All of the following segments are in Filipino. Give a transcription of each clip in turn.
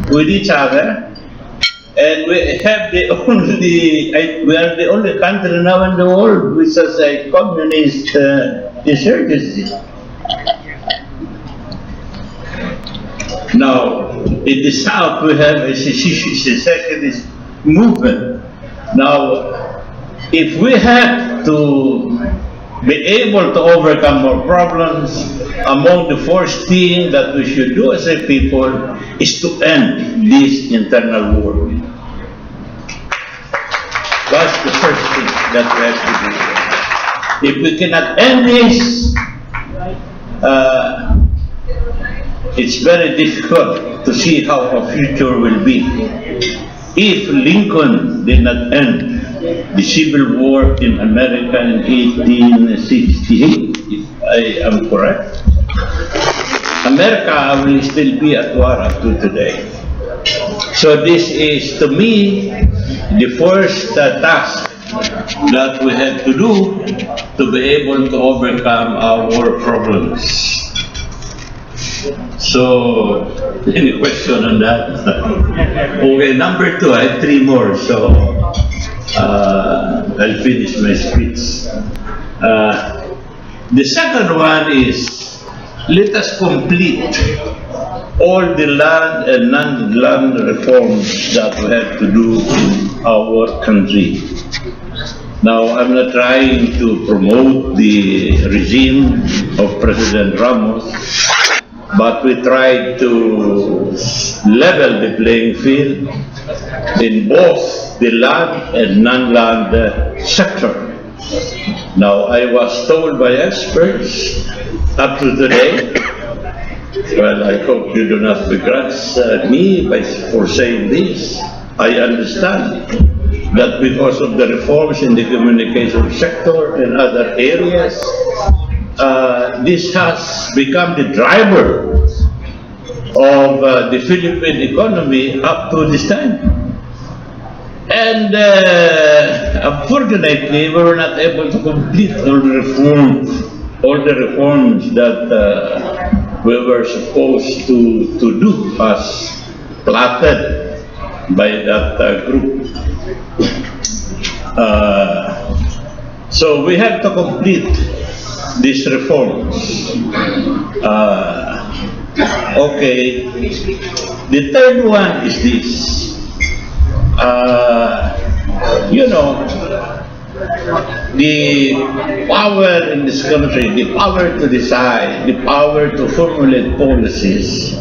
with each other, and we have the only, we are the only country now in the world which has a communist insurgency. Now, in the South, we have a secessionist movement. Now, if we have to be able to overcome our problems, among the first thing that we should do as a people is to end this internal war. That's the first thing that we have to do. If we cannot end this, it's very difficult to see how our future will be. If Lincoln did not end the Civil War in America in 1868, if I am correct, America will still be at war up to today. So this is, to me, the first task that we have to do to be able to overcome our problems. So, any question on that? Okay, number 2, I have 3 more, so I'll finish my speech. The second one is, let us complete all the land and non-land reforms that we have to do in our country. Now, I'm not trying to promote the regime of President Ramos, but we tried to level the playing field in both the land and non-land sector. Now, I was told by experts up to today, well, I hope you do not begrudge me for saying this. I understand that because of the reforms in the communication sector and other areas, this has become the driver of the Philippine economy up to this time. And unfortunately, we were not able to complete all the reforms that we were supposed to do as plotted by that group. So we have to complete these reforms. Okay, the third one is this. You know, the power in this country, the power to decide, the power to formulate policies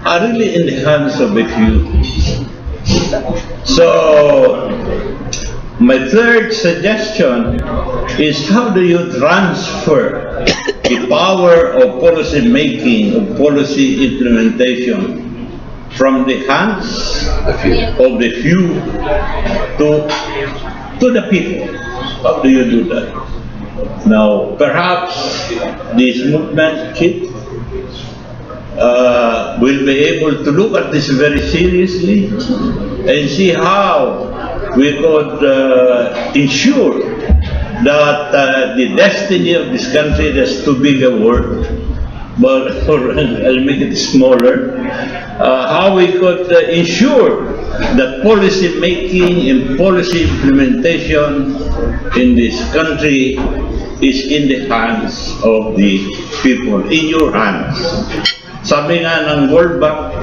are really in the hands of a few. So, my third suggestion is, how do you transfer the power of policy making, of policy implementation from the hands of the few to the people? How do you do that? Now, perhaps this movement will be able to look at this very seriously and see how we could ensure that the destiny of this country, that's too big a word, but I'll make it smaller, how we could ensure that policy making and policy implementation in this country is in the hands of the people, in your hands. Sabi nga ng World Bank,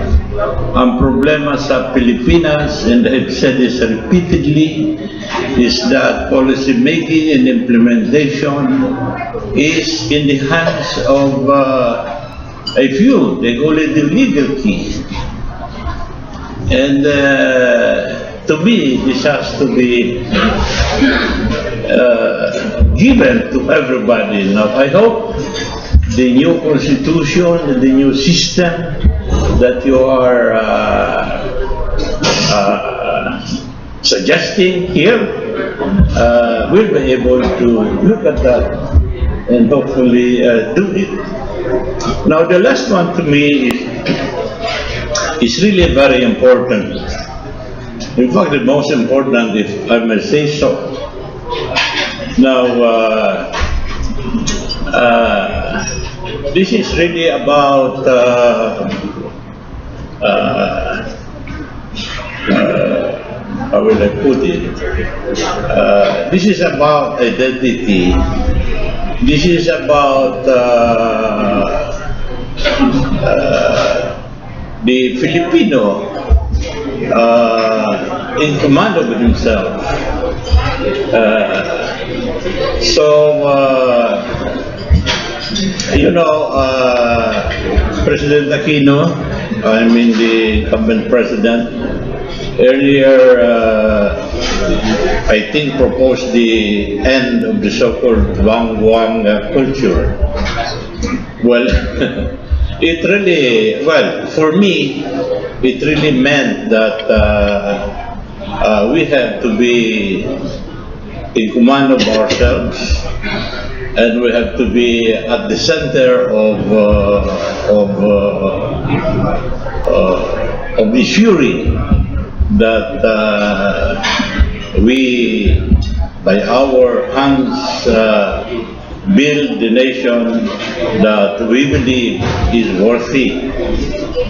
ang problema sa Pilipinas, and I've said this repeatedly, is that policy making and implementation is in the hands of a few. They call it the legal key. And to me, this has to be given to everybody. Now, I hope the new constitution and the new system that you are suggesting here will be able to look at that and hopefully do it. Now, the last one to me is really very important. In fact, the most important, if I may say so. Now, this is really about how will I put it? This is about identity. This is about the Filipino in command of himself. President Aquino, I mean the incumbent president, earlier I think proposed the end of the so-called Wang culture. Well, for me, it really meant that we have to be in command of ourselves, and we have to be at the center of the fury that we, by our hands, build the nation that we believe is worthy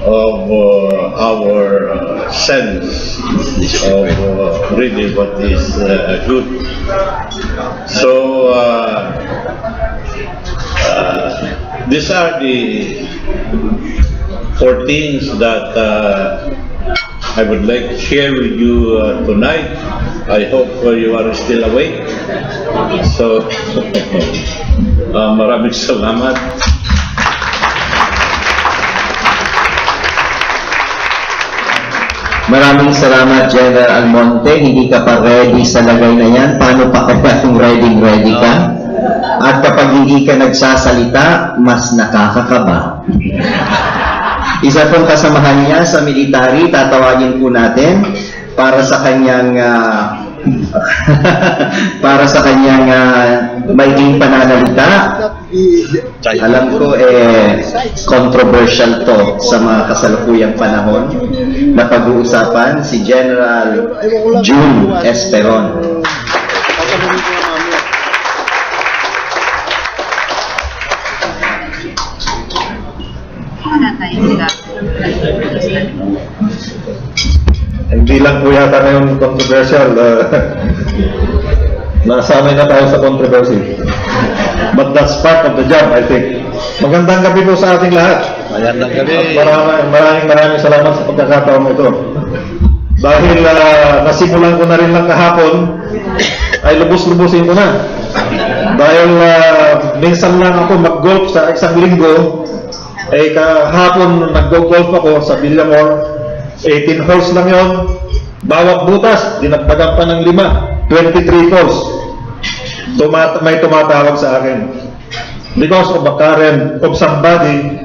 of our sense of really what is good. So these are the 4 things that I would like to share with you tonight. I hope you are still awake. So, maraming salamat. Maraming salamat, General Almonte. Hindi ka pa ready sa lagay na yan. Paano pa kaya kung ready ka? At kapag hindi ka nagsasalita, mas nakakakaba. Isa pong kasamahan niya sa military, tatawagin po natin para sa kanyang maiging pananalita. Alam ko controversial to sa mga kasalukuyang panahon na pag-uusapan, si General June Esperon. Hindi lang po yata na yung controversial. Nasanay na tayo sa controversy. But that's part of the job, I think. Magandang gabi po sa ating lahat. Magandang gabi. At maraming salamat sa pagkakataon ito. Dahil nasimulan ko na rin lang kahapon, ay lubos-lubusin ko na. Dahil minsan lang ako mag-golf sa isang linggo, kahapon nag-golf ako sa Villamor. 18 holes lang yon. Bawat butas, dinagdagan pa ng 5. 23 holes. May tumatawag sa akin. Because of a current of somebody,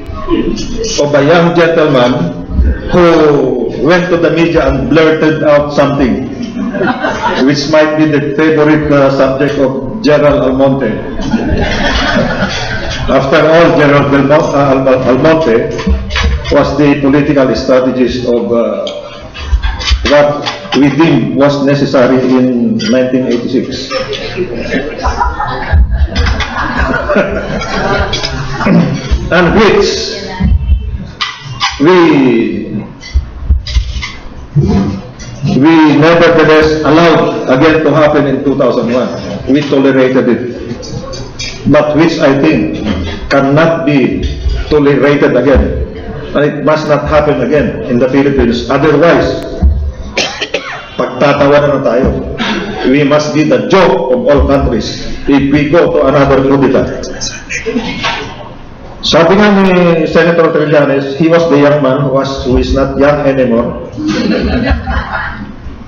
of a young gentleman who went to the media and blurted out something which might be the favorite subject of General Almonte. After all, General Almonte was the political strategist of what we deemed was necessary in 1986. And which we nevertheless allowed again to happen in 2001. We tolerated it, but which I think cannot be tolerated again. And it must not happen again in the Philippines. Otherwise, pagtatawanan na tayo. We must be the joke of all countries if we go to another kudeta. Sabi nga ni Senator Trillanes, he was the young man who is not young anymore.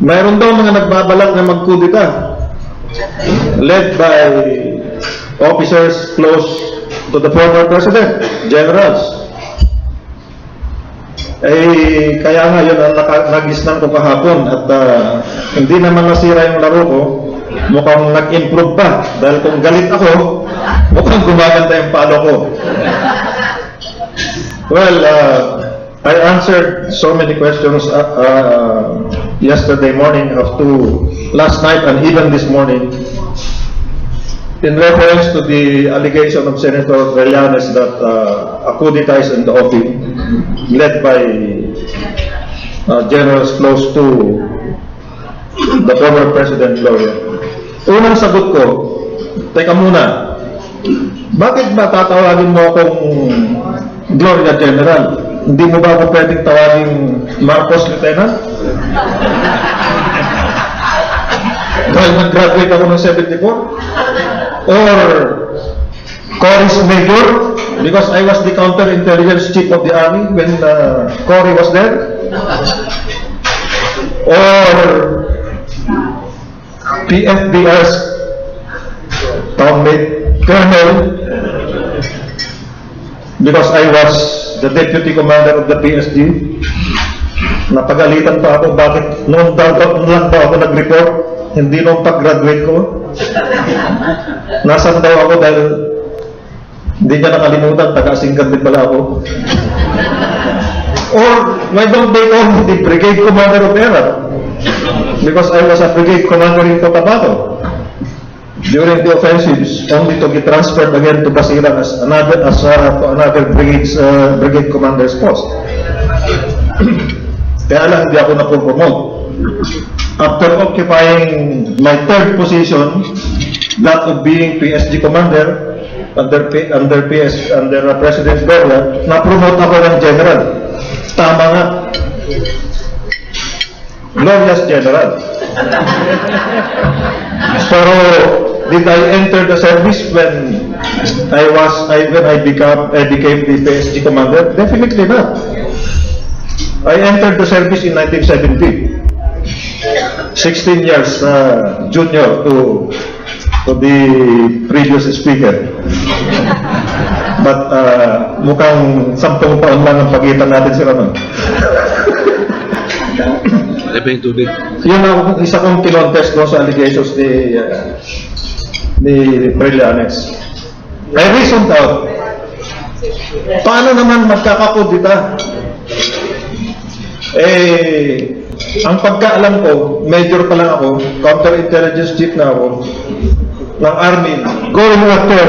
Mayroon daw mga nagbabalak na magkudeta, led by officers close to the former president, generals. Kaya nga yun ang nagisnan ko kahapon at hindi naman nasira yung laro ko. Mukhang nag-improve pa dahil kung galit ako, mukhang gumaganda yung palo ko. Well, I answered so many questions yesterday morning up to last night and even this morning in reference to the allegation of Senator Trillanes that a kudeta is in the offing, led by generals close to the former President Gloria. Unang sagot ko, teka muna, bakit ba tatawagin mo akong Gloria General? Hindi mo ba ako pwedeng tawagin Marcos Lieutenant? Dahil nag-graduate ako ng 74? Or Cory's Major? Because I was the counterintelligence chief of the army when Cory was there? Or PFBR's townmate Colonel, because I was the deputy commander of the PSG. Napagalitan pa ako, bakit noon lang ba ako nag-report, hindi noong pag-graduate ko. Nasaan daw ako dahil hindi niya nakalimutan, taga-Singkat din pala ako. Or why don't they call me the brigade commander of ERA? Because I was a brigade commander in Cotabato during the offensives, only to be transferred again to Basilan as another brigade commander's post. Kaya lang hindi ako napopromote. After occupying my third position, that of being PSG commander under President Gloria, na-promote ako ng general. Tama nga. Glorious general. Pero did I enter the service when I became the PSG commander? Definitely not. I entered the service in 1970. 16 years junior to the previous speaker. But mukhang 10 taon lang ang pagitan natin si Ramon. Yun ang isa kong kinontest ko sa allegations ni Brillanes. I reasoned out, paano naman magkakakudita? Ang pagkaalam ko, major pa lang ako, counterintelligence chief na ako, ng army, going after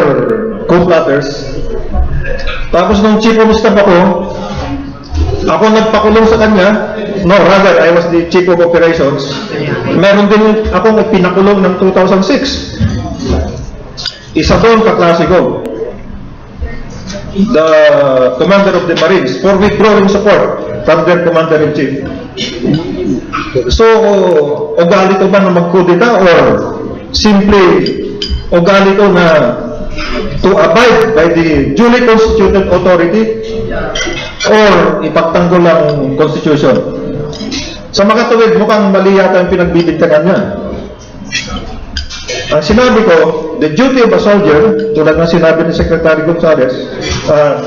coup plotters. Tapos nung chief of staff ako nagpakulong sa kanya. No, rather, I was the chief of operations. Meron din akong pinakulong ng 2006. Isa doon kaklase ko, the commander of the Marines, for withdrawing support from their commander-in-chief. So, ugali ko ba na magkudita or simply ugali ko na to abide by the duly constituted authority or ipagtanggol ang constitution? Sa makatuwid, mukhang mali yata ang pinagbibintangan niya. Ang sinabi ko, the duty of a soldier, tulad ng sinabi ni Secretary Gonzales,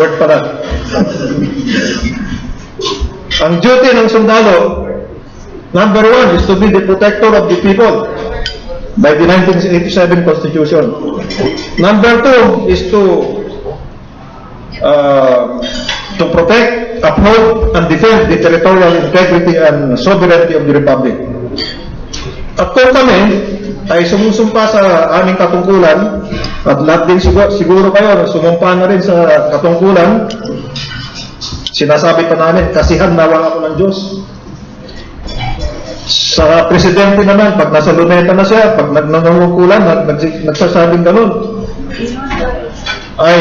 Bert pala, ang duty ng sundalo, number 1 is to be the protector of the people by the 1987 Constitution. Number 2 is to protect, uphold, and defend the territorial integrity and sovereignty of the Republic. At kung kami ay sumusumpa sa aming katungkulan, at lahat din siguro kayo na sumumpa na rin sa katungkulan, sinasabi pa namin, kasihan nawa ako ng Diyos. Sa presidente naman, pag nasa luneta na siya, pag nangungukulan, nagsasabing ganun, I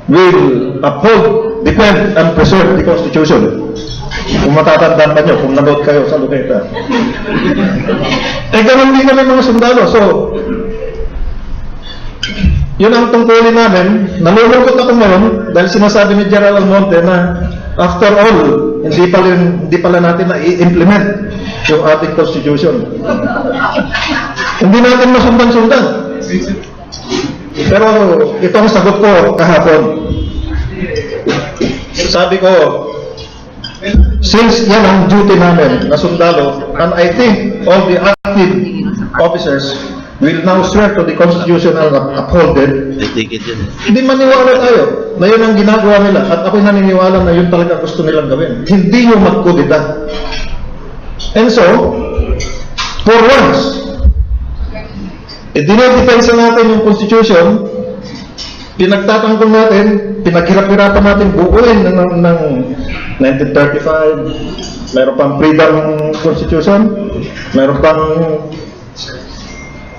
will uphold, defend, and preserve the Constitution. Kung matatandaan pa nyo, kung nanood kayo sa luneta. Ganun din kami mga sundalo. So, yun ang tungkulin namin. Nalulungkot ako ngayon dahil sinasabi ni General Almonte na after all, hindi pala natin na-implement yung ating Constitution. Hindi natin masundan-sundan. Pero ito ang sagot ko kahapon. Sabi ko, since yan ang duty namin na sundalo, and I think all the active officers will now swear to the Constitution and uphold it, hindi maniwala tayo na yun ang ginagawa nila. At ako'y naniniwala na yun talaga gusto nilang gawin. Hindi yung magkudita. And so, for once, dinodefensa natin yung Constitution, pinagtatanggol natin, pinaghirap-hirapan natin buuin ng 1935, mayroon pang Freedom Constitution, mayroon pang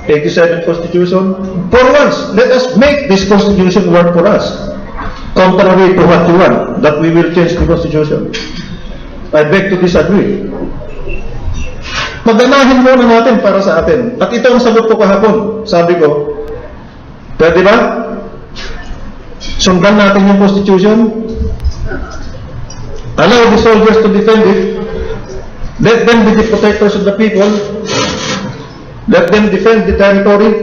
87 Constitution. For once, let us make this Constitution work for us. Contrary to what you want, that we will change the Constitution. I beg to disagree. Maganahin muna natin para sa atin. At ito ang sagot ko kahapon. Sabi ko, pwede ba? Sundan natin yung Constitution. Allow the soldiers to defend it. Let them be the protectors of the people. Let them defend the territory.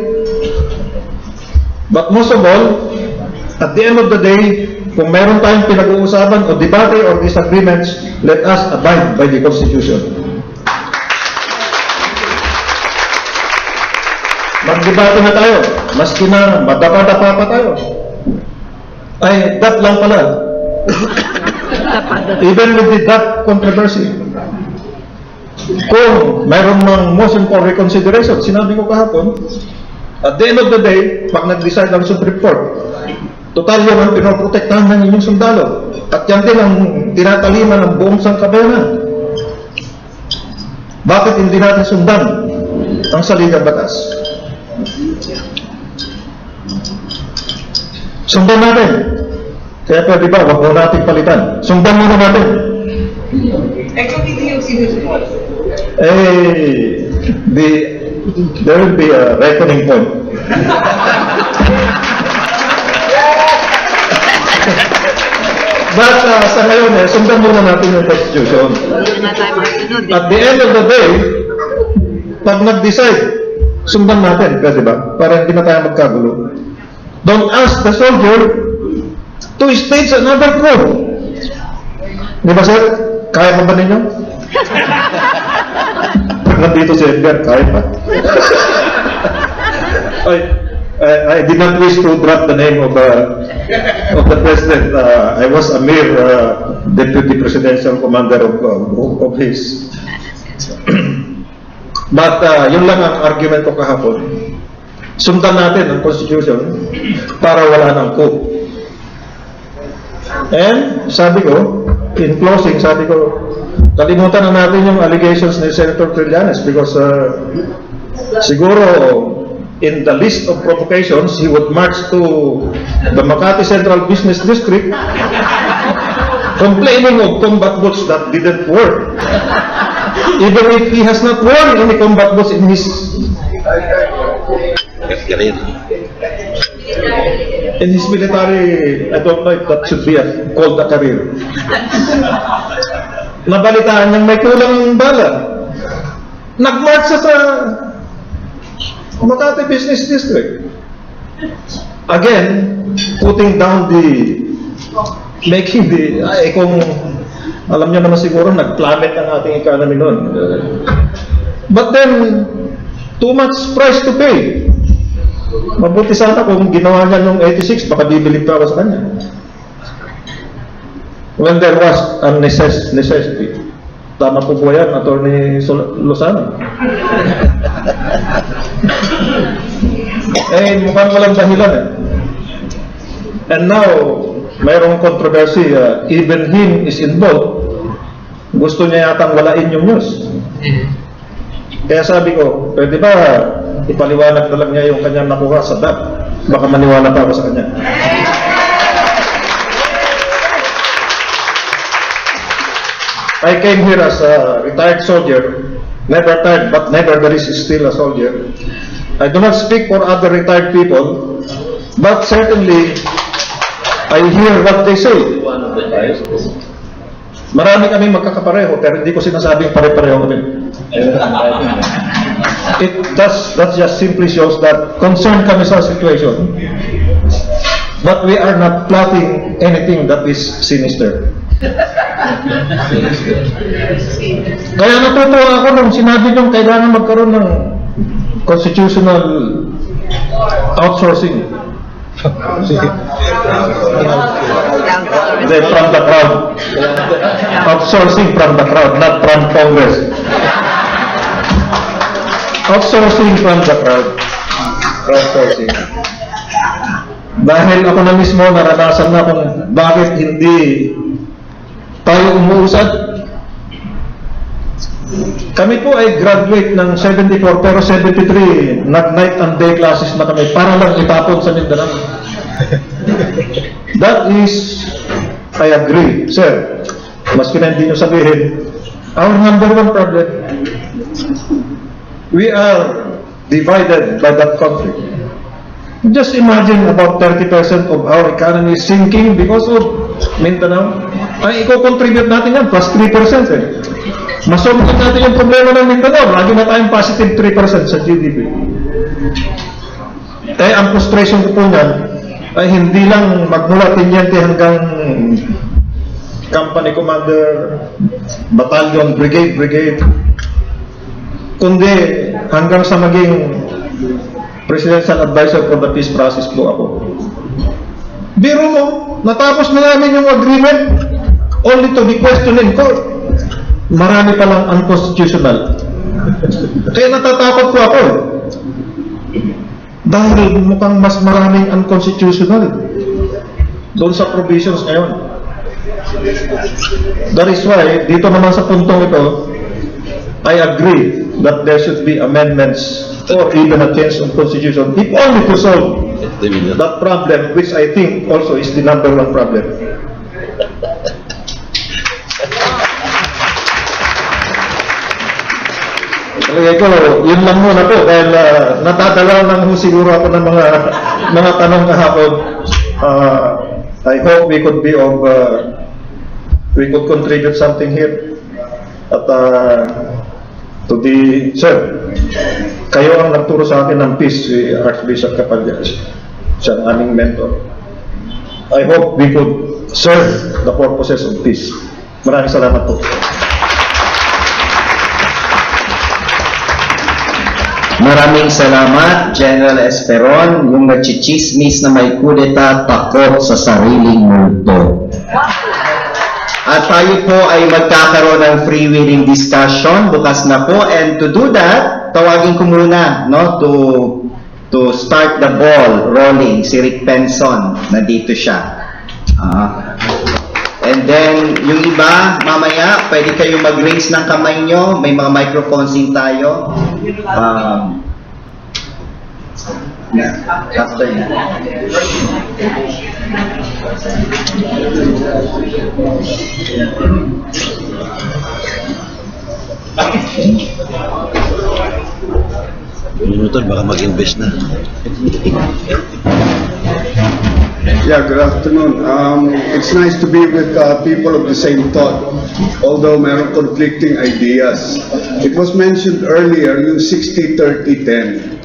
But most of all, at the end of the day, kung mayroon tayong pinag-uusapan o debate or disagreements, let us abide by the Constitution. Mag-debate na tayo, maski na madapa-dapa pa tayo. Ay, that lang pala. Even with the that controversy. Kung mayroon ng motion for reconsideration, sinabi ko kahapon, at the end of the day, pag nag-decide ang Supreme Court, total yun ang pinoprotektahan ng inyong sundalo. At yan din ang tinataliman ng buong sangkabayanan. Bakit hindi natin sundan ang saligang batas? Sundan natin. Kaya pwede ba, wag mo natin palitan. Sundan muna natin. Kung hindi yung sinusunod. There will be a reckoning point. But sa ngayon, sundan muna natin yung Constitution. At the end of the day, pag nag-decide, sundan natin, pwede ba? Para hindi na tayo magkagulo. Don't ask the soldier to stage another coup. Di ba, sir? Kaya pa ba ninyo? Nandito si Edgar, kaya pa. I did not wish to drop the name of the president. I was a mere deputy presidential commander of his. But yun lang ang argument ko kahapon. Sundan natin ang Constitution para wala ng coup. And sabi ko, in closing, sabi ko, kalimutan na natin yung allegations ni Senator Trillanes because siguro in the list of provocations, he would march to the Makati Central Business District complaining of combat boots that didn't work. Even if he has not worn any combat boots in his military, I don't know if that should be called a career. Nabalitaan niyang may kulang ng bala. Nag-march sa Makati Business District. Again, putting down kung alam niyo naman siguro, nag-plummet ang ating economy noon. But then, too much price to pay. Mabuti sana kung ginawa niya noong 86, baka bibili pa ako sa kanya. When there was a necessity. Tama po po yan, Atty. Lozano. Mukhang walang dahilan eh. And now, mayroong controversy, even him is involved. Gusto niya yatang walain yung news. Kaya sabi ko, pwede ba ipaliwanag na lang niya yung kanyang nakuha sa DAP? Baka maniwala pa ako sa kanya. I came here as a retired soldier, never retired, but nevertheless still a soldier. I do not speak for other retired people, but certainly I hear what they say. Marami kaming magkakapareho, pero hindi ko sinasabing pare-pareho kami. That just simply shows that concern kami sa situation, but we are not plotting anything that is sinister. Kaya natutuwa ako nung sinabi niyong kailangan magkaroon ng constitutional outsourcing. From the crowd. Outsourcing from the crowd, not from Congress. Outsourcing from the crowd. Crowdsourcing. Dahil ako na mismo naranasan na kung bakit hindi tayo tayo umuusad. Kami po ay graduate ng 74 pero 73 nag-night and day classes na kami para lang itapon sa Mindanao. That is, I agree, sir. Maski na hindi nyo sabihin, our number one problem, we are divided by that conflict. Just imagine about 30% of our economy is sinking because of Mindanao. Ay, i-contribute natin yan, plus 3% eh. Masolve natin yung problema ng Mindanao, lagi na tayong positive 3% sa GDP. Eh, ang frustration ko po niyan, ay hindi lang magmula Tiniente hanggang company commander, battalion, brigade, kundi hanggang sa maging presidential advisor for the peace process po ako. Biro mo, natapos na namin yung agreement only to be questioned in court. Marami palang unconstitutional. Kaya natatakot po ako eh. Dahil mukhang mas maraming unconstitutional doon sa provisions ngayon. That is why, dito naman sa puntong ito, I agree that there should be amendments or even a change of constitution, if only to solve that problem, which I think also is the number one problem. Talaga ko, yun lang muna po, dahil natadala lang siguro ako ng mga tanong kahapon. I hope we could be of, we could contribute something here. At to the, sir, kayo ang nagturo sa akin ng peace, si Archbishop Kapalya, siya ang aming mentor. I hope we could serve the purposes of peace. Maraming salamat po. Maraming salamat, General Esperon, yung nagchichismis na may kudeta, takot sa sariling multo. At tayo po ay magkakaroon ng freewheeling discussion, bukas na po, and to do that, tawagin ko muna, no, to start the ball rolling, si Rick Penson, nandito siya. And then, yung iba, mamaya, pwede kayo mag-raise ng kamay nyo. May mga microphones din tayo. After na. Minuto, baka mag-invest na. Yeah, good afternoon. It's nice to be with people of the same thought, although meron conflicting ideas. It was mentioned earlier, yung 60-30-10.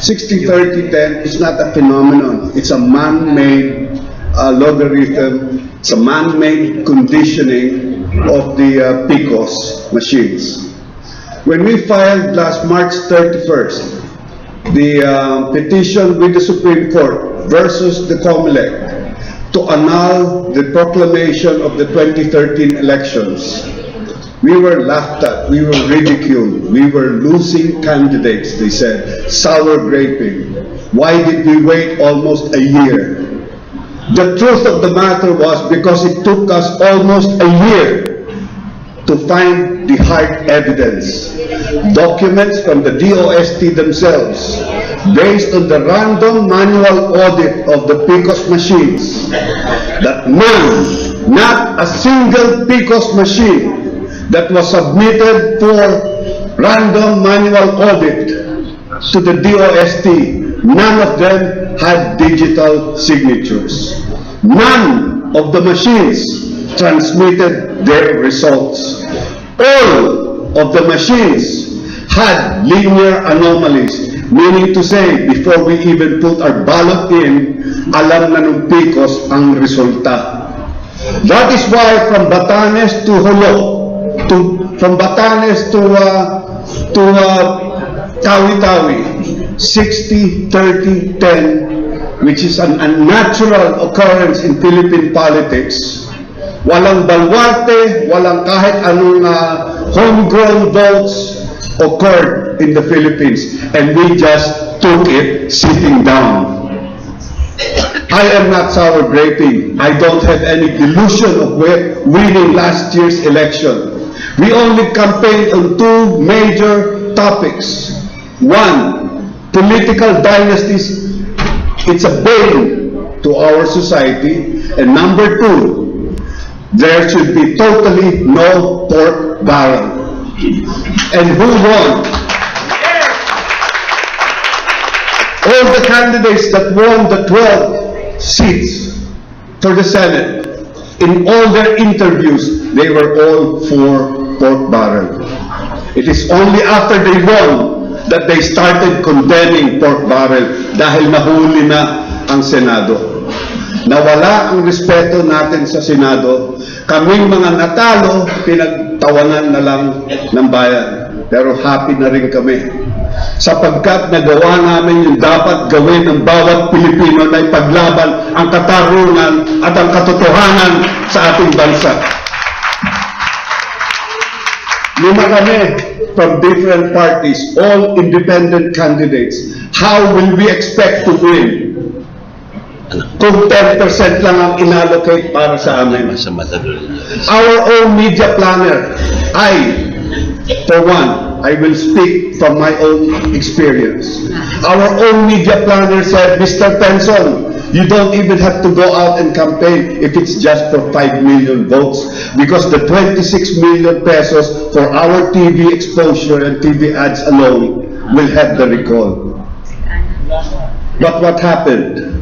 60-30-10 is not a phenomenon. It's a man-made logarithm. It's a man-made conditioning of the PICOS machines. When we filed last March 31st, the petition with the Supreme Court versus the COMELEC to annul the proclamation of the 2013 elections, we were laughed at, we were ridiculed, we were losing candidates, they said, sour graping. Why did we wait almost a year? The truth of the matter was because it took us almost a year to find the hard evidence. Documents from the DOST themselves, based on the random manual audit of the PICOS machines, that none, not a single PICOS machine that was submitted for random manual audit to the DOST, none of them had digital signatures. None of the machines transmitted their results. All of the machines had linear anomalies, meaning to say, before we even put our ballot in, alam na ng PICOS ang resulta. That is why from Batanes to Holo, from Batanes to Tawi-Tawi, 60-30-10, which is an unnatural occurrence in Philippine politics. Walang balwarte, walang kahit anong homegrown votes occurred in the Philippines, and we just took it sitting down. I am not sour graping. I don't have any delusion of winning last year's election. We only campaigned on two major topics. One, political dynasties. It's a bane to our society. And number two, there should be totally no pork barrel. And who won? All the candidates that won the 12 seats for the Senate, in all their interviews, they were all for pork barrel. It is only after they won that they started condemning pork barrel dahil nahuli na ang Senado. Nawala ang respeto natin sa Senado. Kaming mga natalo, pinagtawanan na lang ng bayan. Pero happy na rin kami. Sapagkat nagawa namin yung dapat gawin ng bawat Pilipino na ipaglaban ang katarungan at ang katotohanan sa ating bansa. Lima kami from different parties, all independent candidates. How will we expect to win kung 10% lang ang inallocate para sa amin? Our own media planner, for one, I will speak from my own experience. Our own media planner said, Mr. Penson, you don't even have to go out and campaign if it's just for 5 million votes because the 26 million pesos for our TV exposure and TV ads alone will have the recall. But what happened?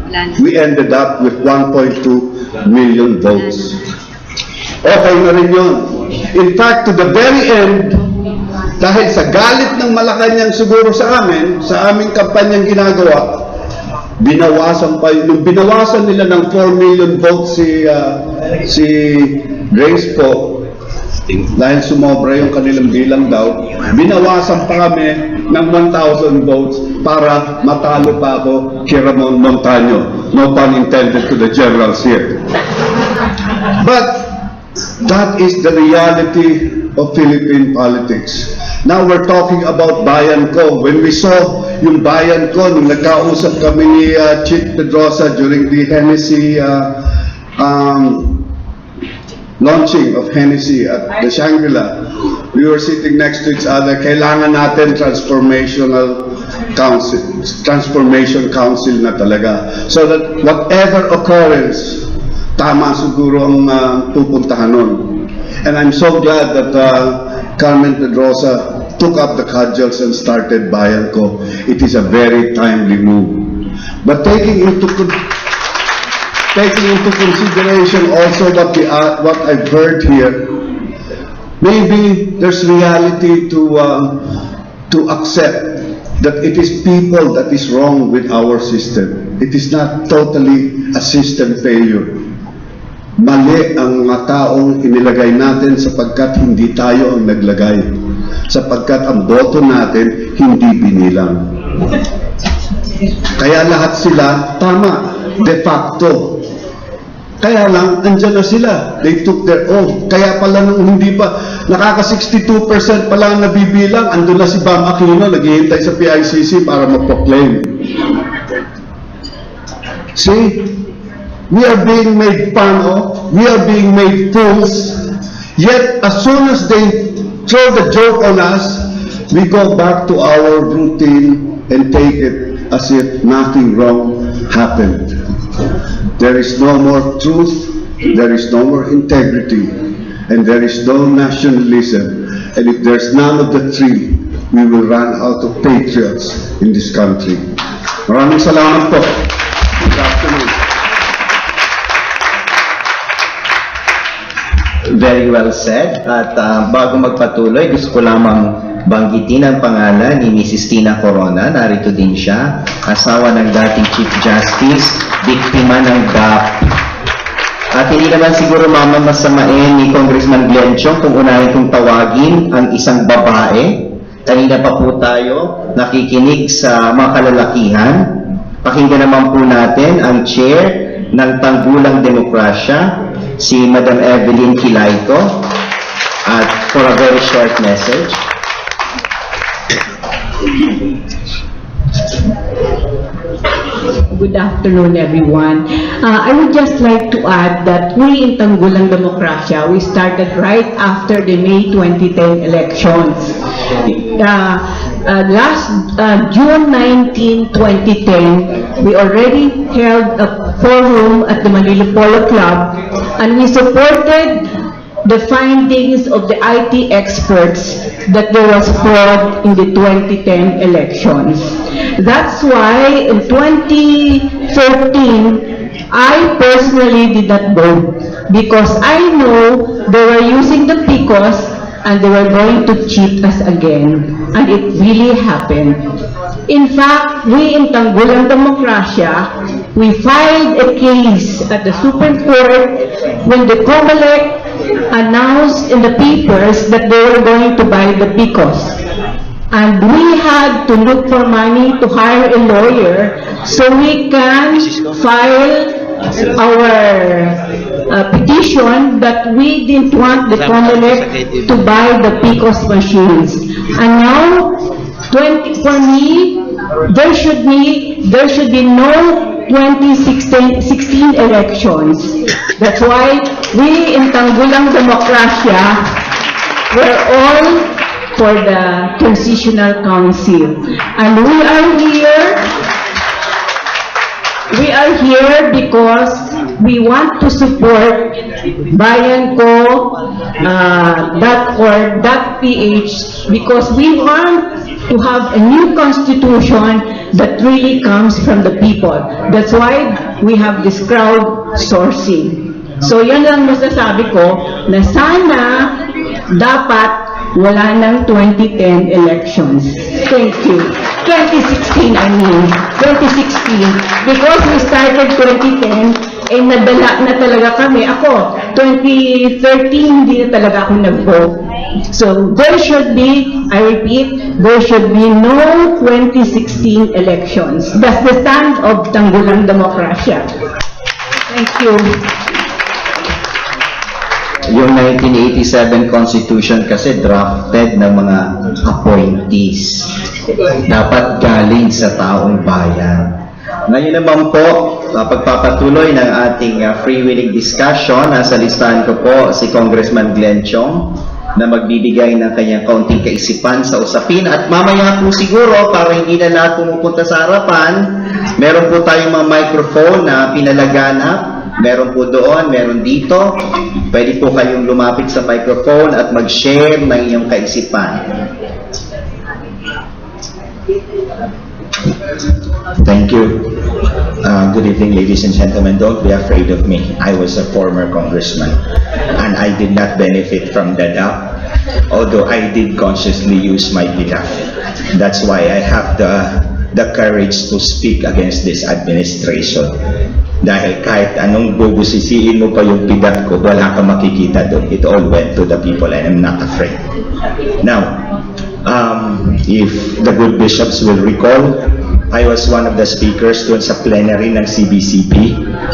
We ended up with 1.2 million votes. Okay na rin yun. In fact, to the very end, dahil sa galit ng Malacanang siguro sa aming kampanyang ginagawa, binawasan pa yung binawasan nila ng 4 million votes si Grace po, dahil sumobra yung kanilang bilang daw, binawasan pa kami ng 1,000 votes para matalo pa ako kay Ramon Montaño. No pun intended to the generals here. But that is the reality of Philippine politics. Now we're talking about Bayan Ko. When we saw yung Bayan Ko, nung nagkausap kami ni Chief Pedrosa during the Hennessy launching of Hennessy at the Shangri-La, we were sitting next to each other. Kailangan natin transformation council na talaga. So that whatever occurrence, tama siguro ang pupuntahan nun. And I'm so glad that Carmen Pedrosa took up the cudgels and started Bayan Ko. It is a very timely move. But taking into consideration also what I've heard here, maybe there's reality to accept that it is people that is wrong with our system. It is not totally a system failure. Mali ang mga taong inilagay natin sapagkat hindi tayo ang naglagay. Sapagkat ang boto natin hindi binilang. Kaya lahat sila tama, de facto. Kaya lang, andyan na sila. They took their oath. Kaya pala nung hindi pa, nakaka 62% pa lang nabibilang, andun na si Bam Aquino, naghihintay sa PICC para mag-proclaim. See? We are being made fun of. We are being made fools. Yet, as soon as they throw the joke on us, we go back to our routine and take it as if nothing wrong happened. There is no more truth, there is no more integrity, and there is no nationalism. And if there's none of the three, we will run out of patriots in this country. Maraming salamat po. Good afternoon. Very well said. At bago magpatuloy, gusto ko lamang banggitin ang pangalan ni Mrs. Tina Corona. Narito din siya, asawa ng dating Chief Justice, biktima ng DAP. At hindi naman siguro masamain ni Congressman Glenchong kung unahin kong tawagin ang isang babae. Kanina pa po tayo nakikinig sa mga kalalakihan. Pakinggan naman po natin ang chair ng Tanggulang Demokrasya, si Madam Evelyn Kilaito, at for a very short message. Good afternoon, everyone. I would just like to add that we in Tanggulang Demokrasya, we started right after the May 2010 elections. Last June 19, 2010, we already held a forum at the Manila Polo Club, and we supported the findings of the IT experts that there was fraud in the 2010 elections. That's why in 2013, I personally did not vote because I know they were using the PICOS and they were going to cheat us again. And it really happened. In fact, we in Tanggulang Demokrasya, we filed a case at the Supreme Court when the COMELEC announced in the papers that they were going to buy the PICOS. And we had to look for money to hire a lawyer so we can file our petition that we didn't want the COMELEC to buy the PICOS machines. And now, for me, there should be no 2016 elections. That's why we in Tanggulang Demokrasya, we're all for the Transitional Council. And we are here because we want to support bayanco.org.ph because we want to have a new constitution that really comes from the people. That's why we have this crowdsourcing. So yan lang masasabi ko na sana dapat wala ng 2010 elections. Thank you. 2016, I mean. 2016. Because we started 2010, nadala na talaga kami. Ako, 2013, hindi na talaga ako nag-vote. So, there should be, I repeat, there should be no 2016 elections. That's the stand of Tanggulang Demokrasya. Thank you. Yung 1987 Constitution kasi drafted ng mga appointees. Dapat galing sa taong bayan. Ngayon naman po, pagpapatuloy ng ating free-wheeling discussion, nasa listahan ko po si Congressman Glenn Chong na magbibigay ng kanyang kaunting kaisipan sa usapin. At mamaya po siguro, para hindi na lahat pumupunta sa harapan, meron po tayong mga microphone na pinalaganap. Meron po doon, meron dito. Pwede po kayong lumapit sa microphone at mag-share ng inyong kaisipan. Thank you. Good evening, ladies and gentlemen. Don't be afraid of me. I was a former congressman and I did not benefit from the DAP, although I did consciously use my PIDAP. That's why I have the courage to speak against this administration. Dahil kahit anong bubusisiin mo pa yung PIDAP ko, wala kang makikita doon. It all went to the people and I'm not afraid. Now, if the good bishops will recall, I was one of the speakers doon sa plenary ng CBCP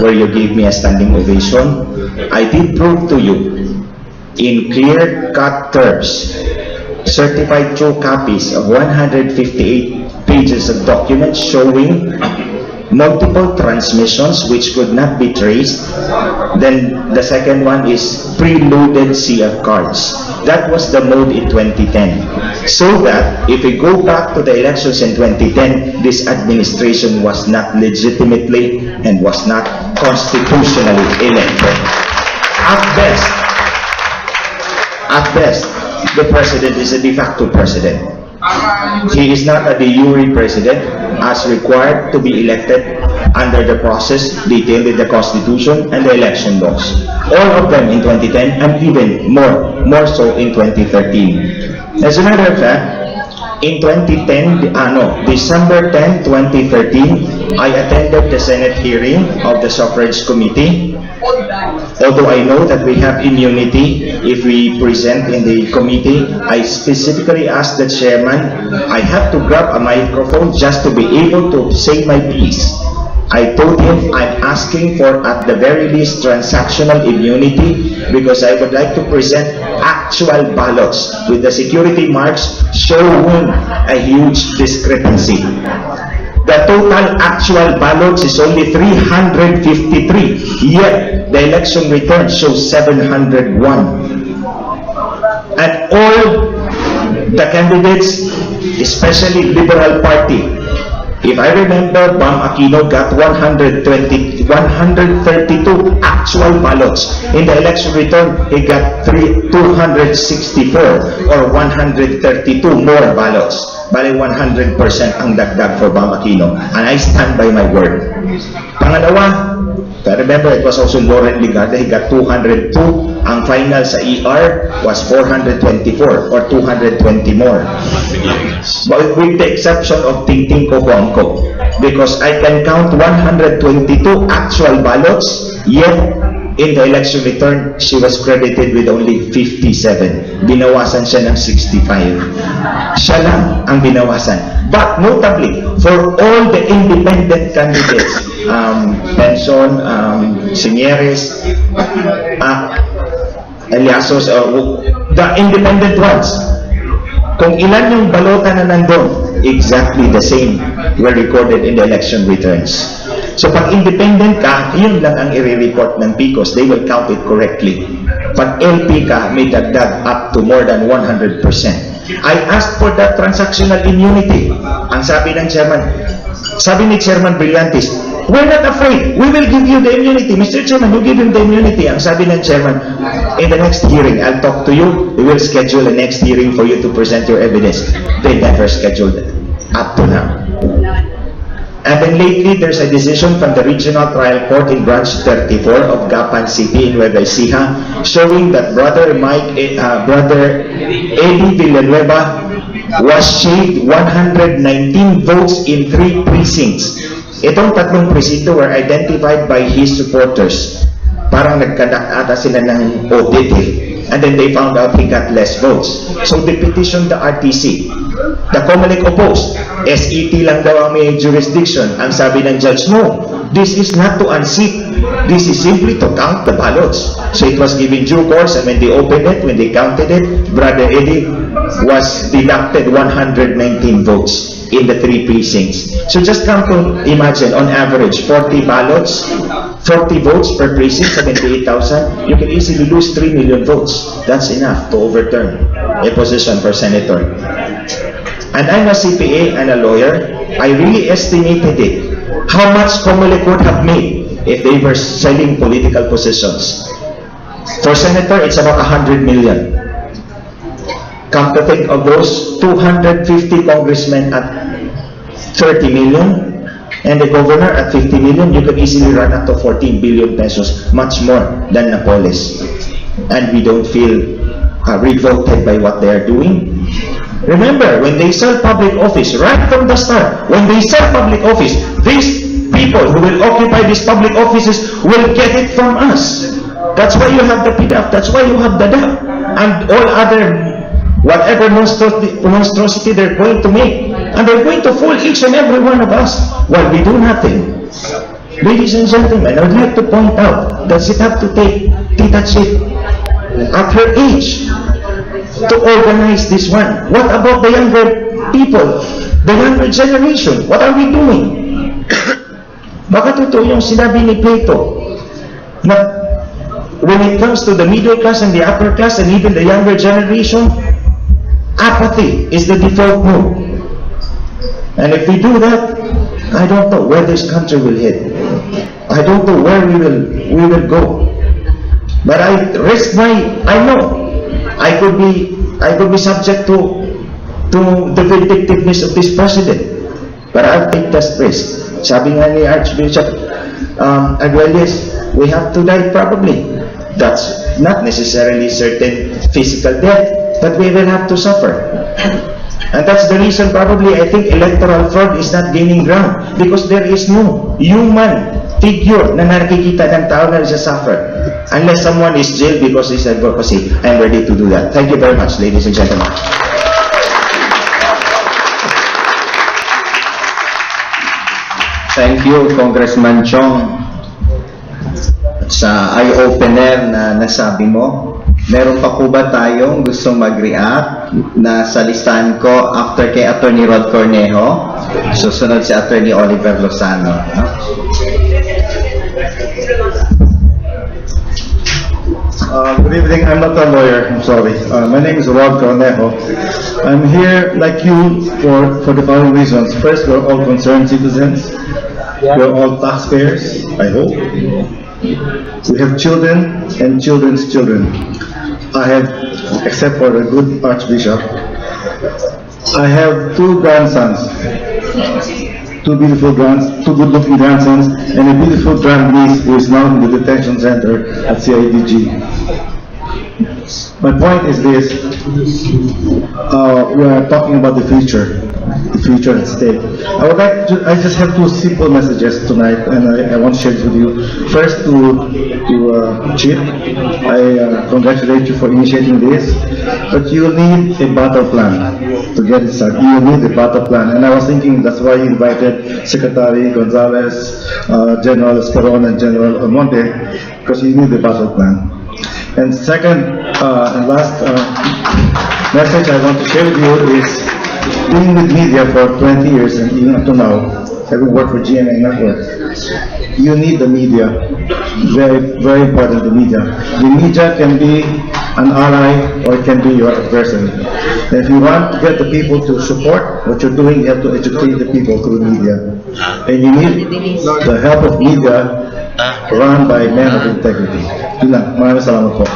where you gave me a standing ovation. I did prove to you in clear-cut terms, certified true copies of 158 pages of documents showing multiple transmissions which could not be traced. Then the second one is preloaded CF cards. That was the mode in 2010. So that if we go back to the elections in 2010, this administration was not legitimately and was not constitutionally elected. At best, the president is a de facto president. He is not a de jure president as required to be elected under the process detailed in the Constitution and the election laws. All of them in 2010 and even more so in 2013. As a matter of fact, in 2010, December 10, 2013, I attended the Senate hearing of the Suffrage Committee. Although I know that we have immunity if we present in the committee, I specifically asked the chairman, I have to grab a microphone just to be able to say my piece. I told him I'm asking for at the very least transactional immunity because I would like to present actual ballots with the security marks showing a huge discrepancy. The total actual ballots is only 353, yet the election return shows 701. And all the candidates, especially Liberal Party, if I remember, Bam Aquino got 132 actual ballots. In the election return, he got 264 or 132 more ballots. Bali 100% ang dagdag for Bam Aquino. And I stand by my word. Pangalawa, I remember it was also Lauren Ligarda, he got 202. Ang final sa ER was 424 or 220 more. But with the exception of Tingting Cocoamco, because I can count 122 actual ballots, yet in the election return, she was credited with only 57. Binawasan siya ng 65. Siya lang ang binawasan. But notably, for all the independent candidates, Benson, Sinyeres, Eliasos, the independent ones, kung ilan yung balota na nandun, exactly the same were recorded in the election returns. So pag independent ka, yun lang ang i-report ng PCOS. They will count it correctly. Pag LP ka, may dagdag up to more than 100%. I asked for that transactional immunity. Ang sabi ng chairman, sabi ni Chairman Brillantes, we're not afraid. We will give you the immunity. Mr. Chairman, you give him the immunity. Ang sabi ng chairman, in the next hearing, I'll talk to you. We will schedule a next hearing for you to present your evidence. They never scheduled it up to now. And then lately, there's a decision from the Regional Trial Court in Branch 34 of Gapan City in Nueva Ecija showing that Brother Eddie Villanueva was shaved 119 votes in 3 precincts. Itong tatlong presinto were identified by his supporters. Parang nagkadak ata sila ng audit and then they found out he got less votes. So they petitioned the RTC. The COMELEC opposed. SET lang daw ang may jurisdiction. Ang sabi ng judge, no, this is not to unseat. This is simply to count the ballots. So it was given due course, and when they opened it, when they counted it, Brother Eddie was deducted 119 votes in the 3 precincts. So just come to imagine, on average, 40 ballots, 40 votes per precinct, 78,000. You can easily lose 3 million votes. That's enough to overturn a position for senator. And I'm a CPA and a lawyer. I really estimated it. How much COMELEC would have made if they were selling political positions? For senator, it's about 100 million. Come to think of those 250 congressmen at 30 million and the governor at 50 million, you could easily run up to 14 billion pesos, much more than Napoles. And we don't feel revolted by what they are doing. Remember, when they sell public office, right from the start, when they sell public office, these people who will occupy these public offices will get it from us. That's why you have the PDAP, that's why you have the DAP, and all other, whatever monstrosity they're going to make. And they're going to fool each and every one of us while we do nothing. Ladies and gentlemen, I would like to point out, does it have to take Tita Chip at her age to organize this one? What about the younger people, the younger generation? What are we doing? Baka totoo yung sinabi ni Plato na when it comes to the middle class and the upper class and even the younger generation, apathy is the default mode. And if we do that, I don't know where this country will head. I don't know where we will go. But I risk I know I could be subject to the vindictiveness of this president. But I'll take that risk. Sabi nga ni Archbishop Aguiles, we have to die probably. That's not necessarily certain physical death, but we will have to suffer. And that's the reason probably I think electoral fraud is not gaining ground, because there is no human figure na nakikita ng tao na suffer. Unless someone is jailed because he's advocacy, I'm ready to do that. Thank you very much, ladies and gentlemen. Thank you, Congressman Chong. Sa eye-opener na nasabi mo, Meron pa po ba tayong gustong mag-react na sa listahan ko after kay Attorney Rod Cornejo? Susunod si Attorney Oliver Lozano. Good evening. I'm not a lawyer. I'm sorry. My name is Rod Cornejo. I'm here, like you, for the following reasons. First, we're all concerned citizens. We're all taxpayers, I hope. We have children and children's children. I have, except for the good Archbishop, I have two grandsons. Two good-looking grandsons, and a beautiful grandniece who is now in the detention center at CIDG. My point is this: we are talking about the future at stake. I just have two simple messages tonight, and I want to share this with you. First, to Chief, I congratulate you for initiating this, but you need a battle plan to get it started. You need a battle plan, and I was thinking that's why you invited Secretary Gonzalez, General Escaron, and General Almonte, because you need a battle plan. And second and last message I want to share with you is, being with media for 20 years and even up to now, having worked for GMA Network, you need the media. Very, very important, the media. The media can be an ally or it can be your adversary. And if you want to get the people to support what you're doing, you have to educate the people through the media. And you need the help of media run by men of integrity. Yun lang. Maraming salamat po.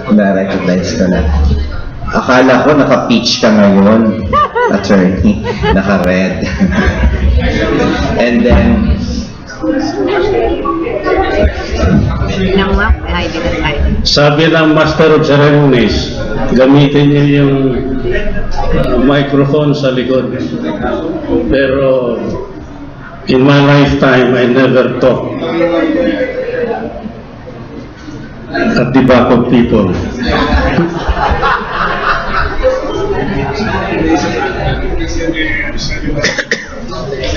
Na-recognize ko na. Akala ko naka-peach ka ngayon, attorney. Naka-red. And then, sabi ng Master of Ceremonies, gamitin niyo yung microphone sa likod. Pero in my lifetime, I never talk at the back of people.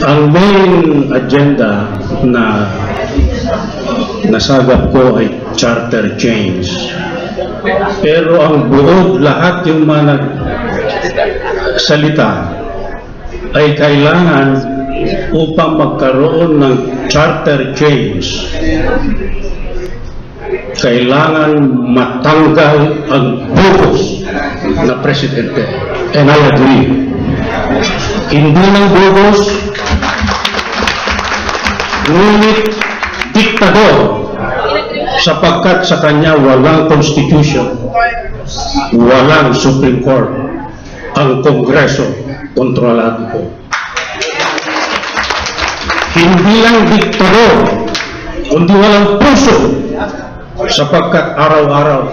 Ang main agenda na nasagap ko ay charter change. Pero ang buod, lahat yung mga nagsalita ay kailangan upang magkaroon ng charter change. Kailangan matanggal ang bugos na presidente. And I agree. Hindi ng bugos, ngunit diktador, sapagkat sa kanya walang constitution, walang Supreme Court, ang Kongreso kontrolado po. Hindi lang diktador, kundi walang puso, sapagkat araw-araw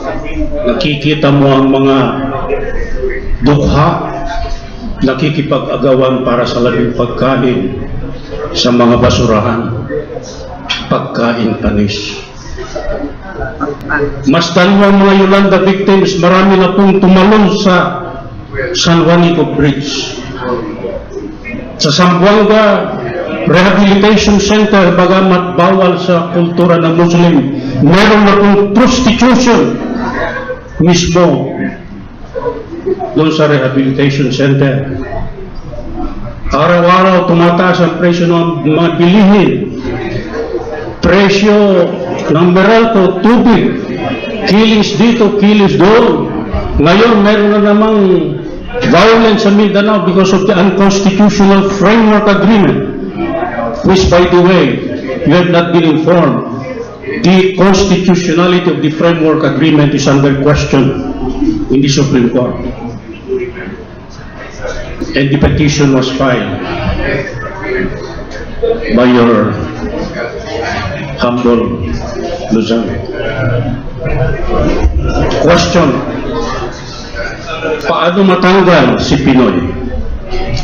nakikita mo ang mga dukha, nakikipag-agawan para sa labing pagkain sa mga basurahan, pagkain panis. Mas dalawang mga Yolanda victims, marami na pong tumalon sa San Juanico Bridge. Sa Zamboanga Rehabilitation Center, bagamat bawal sa kultura ng Muslim, meron na pong prostitution mismo doon sa Rehabilitation Center. Araw-araw tumataas ang presyo ng mga bilihin. Presyo ng Meralco, tubig, killings dito, killings doon. Ngayon, meron na namang violence sa Mindanao because of the unconstitutional framework agreement, which, by the way, you have not been informed. The constitutionality of the framework agreement is under question in the Supreme Court. And the petition was filed by your humble Luzon. Question: paano matanggal si Pinoy?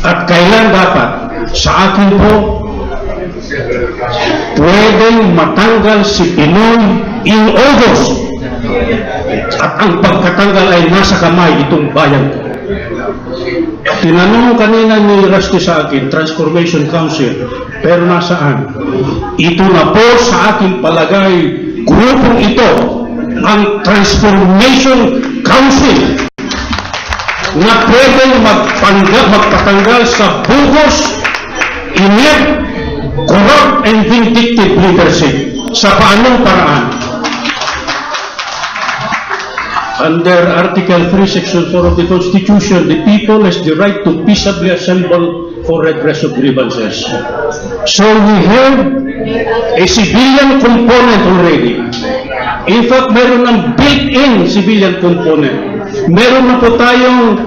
At kailan dapat? Sa akin po, pwedeng matanggal si Pinoy in August. At ang pagkatanggal ay nasa kamay itong bayan ko. Tinanong kanina ni Rusty sa akin, Transformation Council, pero nasaan? Ito na po sa aking palagay, grupong ito, ang Transformation Council, na pwedeng magpatanggal sa bugos, inept, corrupt, and vindictive leadership. Sa paanong paraan? Under Article 3, Section 4 of the Constitution, the people has the right to peaceably assemble for redress of grievances. So we have a civilian component already. In fact, meron ng built-in civilian component. Meron na po tayong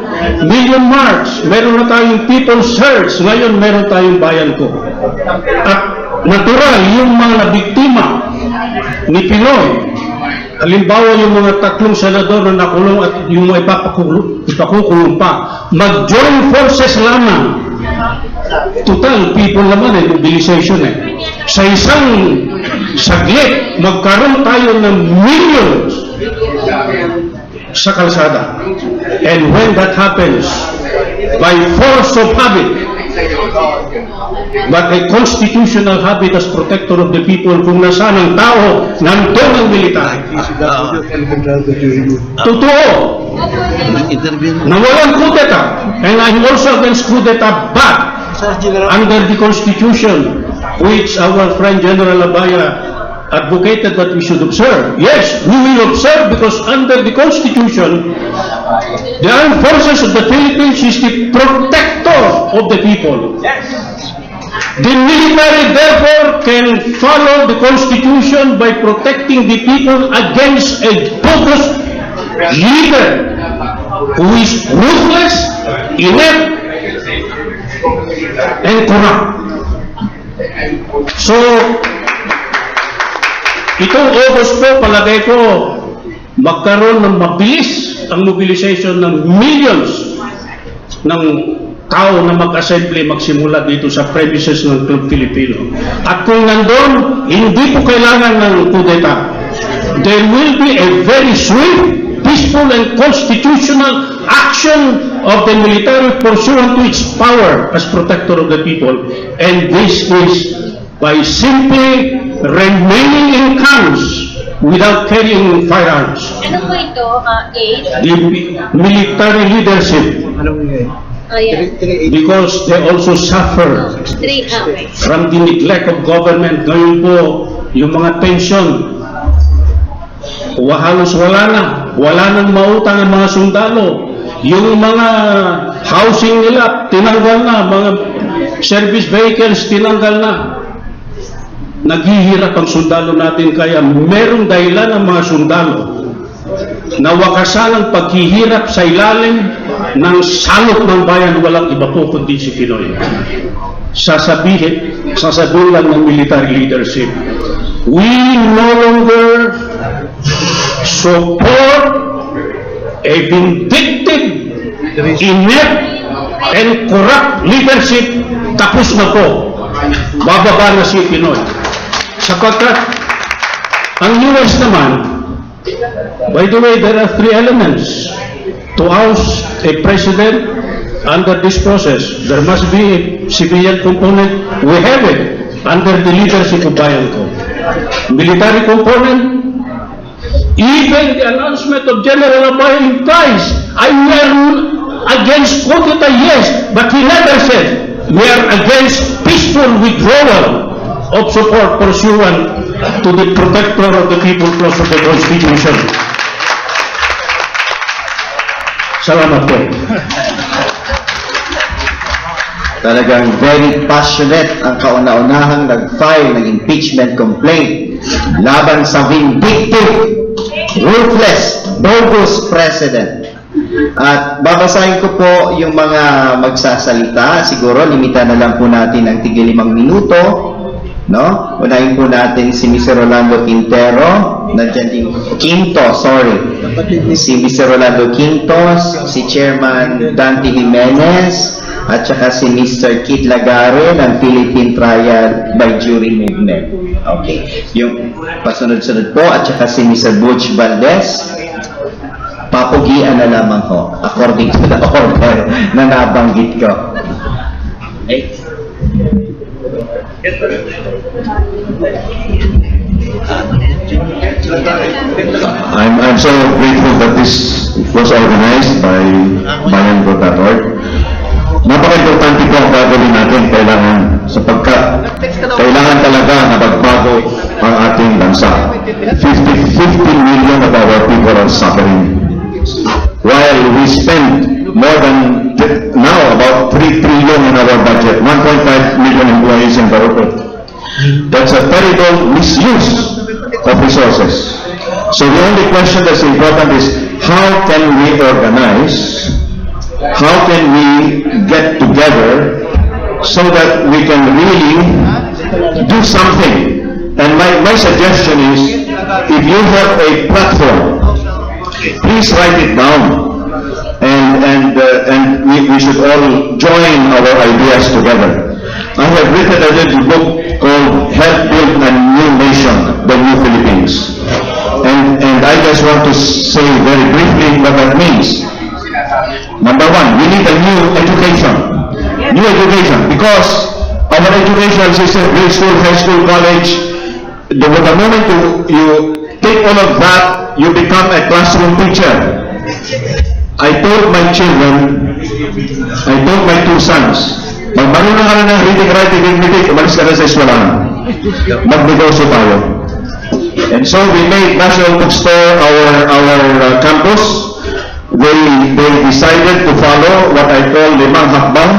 Million March, meron na tayong People's Search, ngayon meron tayong Bayan Ko. At natural, yung mga nabiktima ni Pinoy, halimbawa yung mga 3 senador na nakulong at yung mga ipakukulong pa, mag-join forces lamang. Total, people naman mobilization Sa isang saglit, magkaroon tayo ng millions sa kalsada. And when that happens, by force of habit, but a constitutional habit as protector of the people, kung nasaan ang tao, nandun ang militar. Totoo. Na walang kudeta. And I'm also against kudeta, but under the Constitution, which our friend General Abaya advocated that we should observe. Yes, we will observe because under the Constitution, the armed forces of the Philippines is the protector of the people. The military, therefore, can follow the Constitution by protecting the people against a bogus leader who is ruthless, inept, and corrupt. So, itong August po, palagay ko, magkaroon ng mabilis ang mobilization ng millions ng tao na mag-assembly, magsimula dito sa premises ng Club Filipino. At kung nandun, hindi po kailangan ng kudeta. There will be a very swift, peaceful, and constitutional action of the military pursuant to its power as protector of the people. And this is by simply remaining in camps without carrying firearms. Ano po ito? The military leadership, because they also suffer from the neglect of government. Ngayon po, yung mga pension, halos wala nang mautang ang mga sundalo. Yung mga housing nila, tinanggal na. Mga service vehicles, tinanggal na. Naghihirap ang sundalo natin, kaya merong dahilan ang mga sundalo na wakasan ang paghihirap sa ilalim ng salot ng bayan. Walang iba po kundi si Pinoy. Sasabihin lang ng military leadership, we no longer support a vindictive, inept, and corrupt leadership. Tapos na po, bababa na si Pinoy. Sapagkat ang US naman, by the way, there are 3 elements to oust a president under this process. There must be a civilian component. We have it under the leadership of Bayan Ko. Military component, even the announcement of General Abaya implies, I am against kudeta, yes, but he never said we are against peaceful withdrawal of support pursuant to the protector of the people clause of the Constitution. Salamat po. Talagang very passionate ang kauna-unahang nag-file ng impeachment complaint laban sa vindictive, ruthless, bogus president. At babasahin ko po yung mga magsasalita. Siguro, limita na lang po natin ang tig 5 minuto. No? Unahin po natin si Mr. Rolando Quintero, si Mr. Rolando Quintos, si Chairman Dante Jimenez, at saka si Mr. Kit Lagare ng Philippine Trial by Jury Movement. Okay. Yung pasunod-sunod po, at saka si Mr. Butch Valdez, papugian na lamang ho, according to the order na nabanggit ko. I'm so grateful that this was organized by Bayan.org. Napaka-importante po ang gagawin natin kailangan sapagkat kailangan talaga na magbago ang ating bansa. 50 million of our people are suffering. While we spend more than now about 3 trillion in our budget, 1.5 million employees in government. That's a terrible misuse of resources. So the only question that's important is how can we organize, how can we get together so that we can really do something. And my suggestion is, if you have a platform, please write it down. And we should all join our ideas together. I have written a little book called Help Build a New Nation, the New Philippines. And I just want to say very briefly what that means. Number one, we need a new education. New education, because our educational system, grade school, high school, college, the moment you take all of that, you become a classroom teacher. I told my children, I told my 2 sons, pag marunong ka na ng reading, writing, arithmetic, umalis ka na sa eskwelahan. Magnegosyo tayo. And so we made National Bookstore our campus. They decided to follow what I call limang hakbang,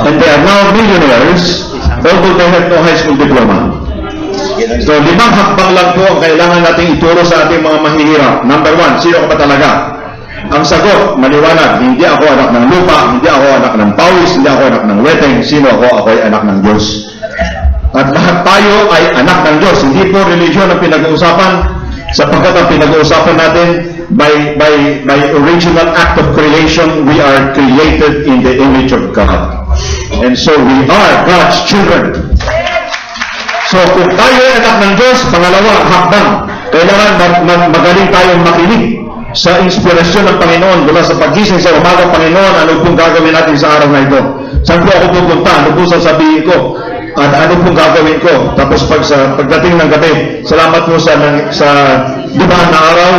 and they are now millionaires, although they have no high school diploma. So limang hakbang lang po ang kailangan nating ituro sa ating mga mahihirap. Number 1, sino ka ba talaga? Ang sagot, maliwanag, hindi ako anak ng lupa, hindi ako anak ng pawis, hindi ako anak ng weteng, sino ako? Ako ay anak ng Diyos. At lahat tayo ay anak ng Diyos. Hindi po religion ang pinag-uusapan, sapagkat ang pinag-uusapan natin, by original act of creation, we are created in the image of God. And so we are God's children. So kung tayo ay anak ng Diyos, pangalawa, hakbang, kailangan magaling tayong makinig sa inspirasyon ng Panginoon mula sa pagising sa umaga. Panginoon, ano pong gagawin natin sa araw na ito? Saan po ako pupunta? Ano po sasabihin ko? At ano pong gagawin ko? Tapos pagdating ng gabi, salamat po sa dumaan na araw.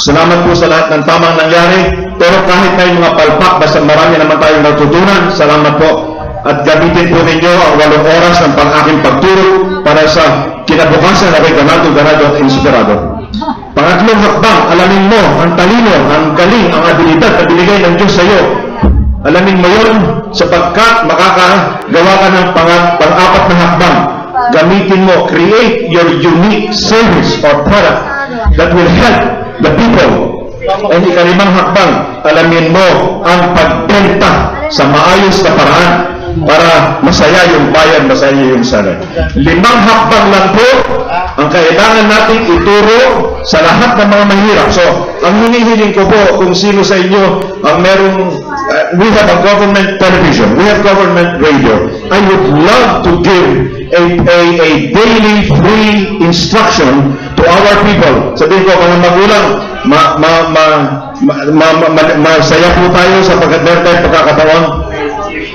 Salamat po sa lahat ng tamang nangyari. Pero kahit may mga palpak, basta marami naman tayong natutunan, salamat po. At gamitin po ninyo ang 8 oras ng pang-aking pagturo para sa kinabukasan na rin ganado at inspirado. Pangatlong hakbang, alamin mo ang talino, ang galing, ang abilidad na binigay ng Diyos sa iyo. Alamin mo yun sapagkat makakagawa ka ng pang-apat na hakbang. Gamitin mo, create your unique service or product that will help the people. And ikalimang hakbang, alamin mo ang pagbenta sa maayos na paraan para masaya yung bayan, masaya yung sana. 5 hakbang lang po ang kailangan natin ituro sa lahat ng mga mahirap. So, ang hinihiling ko po kung sino sa inyo ang merong, we have a government television, we have government radio. I would love to give a daily free instruction to our people. Sabihin ko, mga magulang, masaya po tayo sapagkat meron tayong pagkakataon.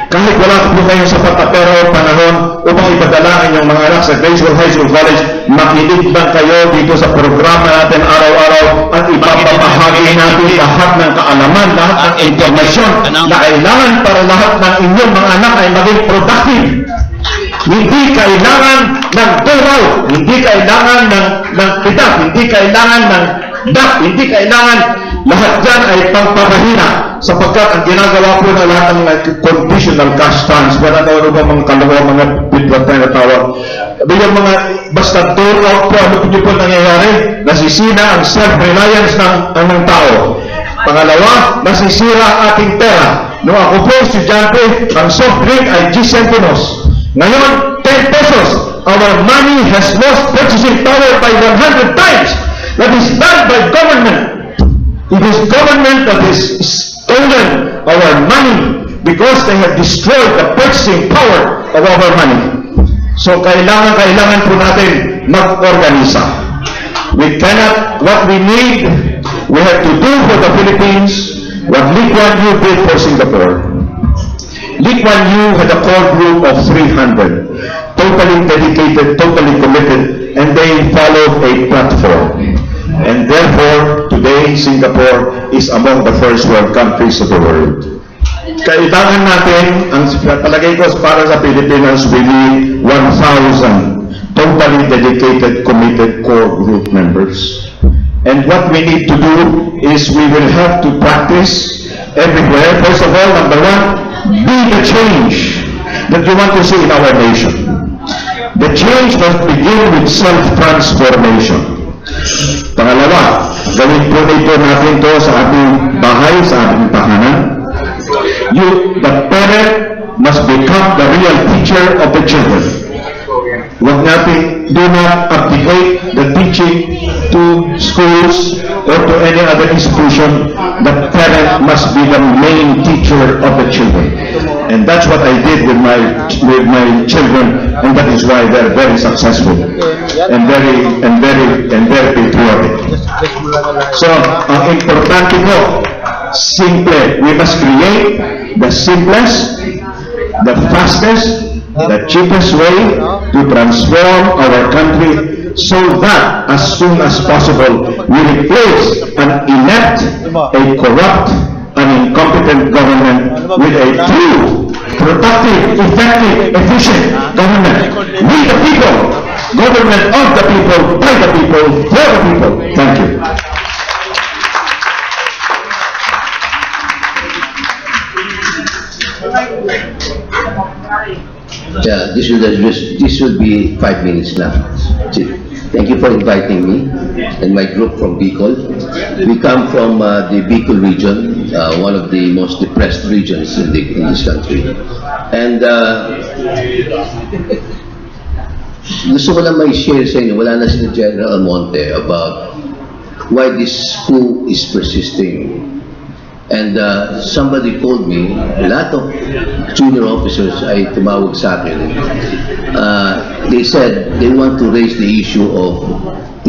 Kahit wala po kayong sapat na pera o panahon upang ipadala ang inyong mga anak sa grade school, high school, college, makinig lang kayo dito sa programa natin araw-araw at ipapamahagi natin lahat ng kaalaman, lahat ng informasyon na kailangan para lahat ng inyong mga anak ay maging productive. Hindi kailangan ng duraw, hindi kailangan ng pitak, hindi kailangan ng dak, hindi kailangan lahat dyan ay pagpapahina sapagkat ang ginagawa po na lahat ng conditional cash transfer at ano ba mga kalawa, mga bidwat na natawag. Yung mga basta turn out po, ano po nangyayari? Nasisira ang self-reliance ng tao. Pangalawa, nasisira ang ating pera. Nung ako po, estudyante, ang soft drink ay 10 centimos. Ngayon, 10 pesos. Our money has lost purchasing power by 100 times. That is done by government. It is government that has stolen our money because they have destroyed the purchasing power of our money. So kailangan po natin mag-organisa. We cannot, what we need We have to do for the Philippines what Lee Kuan Yew did for Singapore. Lee Kuan Yew had a core group of 300, totally dedicated, totally committed, and they followed a platform. And therefore, today, Singapore is among the first world countries of the world. Kailangan natin, ang palagay ko para sa Pilipinas, we need 1,000 totally dedicated, committed core group members. And what we need to do is we will have to practice everywhere. First of all, number one, be the change that you want to see in our nation. The change must begin with self-transformation. Pangalawa, gawin po ito natin to sa ating bahay, sa ating tahanan. The parent must become the real teacher of the children. Huwag natin, do not abdicate the teaching to schools or to any other institution. The parent must be the main teacher of the children. And that's what I did with my children, and that is why they're very successful and very patriotic. So, ang importante ko, simple. We must create the simplest, the fastest, the cheapest way to transform our country so that as soon as possible we replace an inept, a corrupt, an incompetent government with a true, productive, effective, efficient government. We the people, government of the people, by the people, for the people. Thank you. Yeah, this will be 5 minutes now. Thank you for inviting me and my group from Bicol. We come from the Bicol region, one of the most depressed regions in this country. And gusto ko lang may share sa inyo, wala na si General Almonte, about why this coup is persisting. And somebody told me, a lot of junior officers ay tumawag sa akin. They said they want to raise the issue of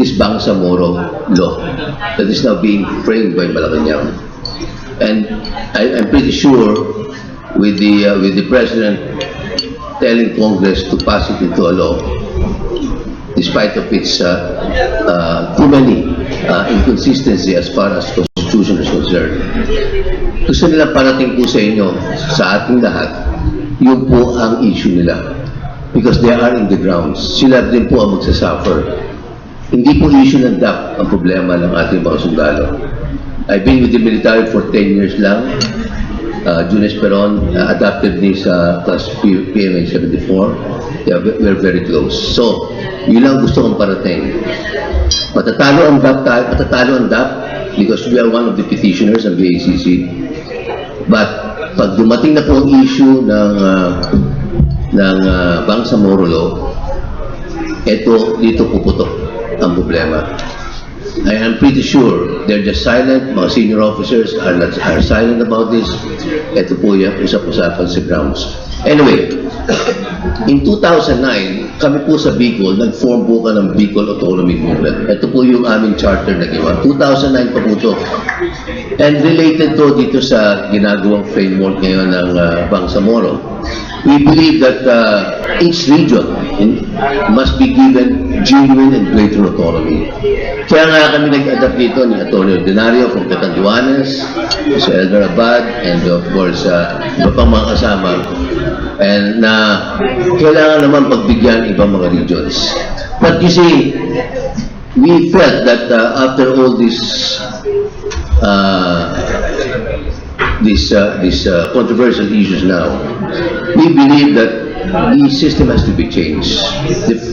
this Bangsamoro law that is now being framed by Malacanang. And I'm pretty sure with the President telling Congress to pass it into a law, despite of its too many inconsistency as far as Constitution is concerned. Gusto nila parating po sa inyo, sa ating lahat, yun po ang issue nila. Because they are in the grounds. Sila din po ang magsasuffer. Hindi po issue ng DAP ang problema ng ating mga sundalo. I've been with the military for 10 years lang. Jun Esperon adapted ni sa class PMA 74. Yeah, we're very close. So, yun lang gusto kong parating. Matatalo ang DAP because we are one of the petitioners ng VACC. But pag dumating na po ang issue ng Bangsamoro law, dito puputok ang problema. I am pretty sure they're just silent. Mga senior officers are silent about this. Ito po yan, usap-usapan sa grounds. Anyway, in 2009, kami po sa Bicol, nag-form po ka ng Bicol Autonomy Movement. Ito po yung aming charter na ginawa. 2009 pa po ito. And related to dito sa ginagawang framework ngayon ng Bangsamoro. We believe that each region must be given genuine and greater autonomy. Kaya nga kami nag-adapt dito ni Atty. Ordinario from Catanduanes, si Elder Abad, and of course, iba pang mga kasama. And kailangan naman pagbigyan ibang mga regions. But you see, we felt that after all these controversial issues now, we believe that the system has to be changed.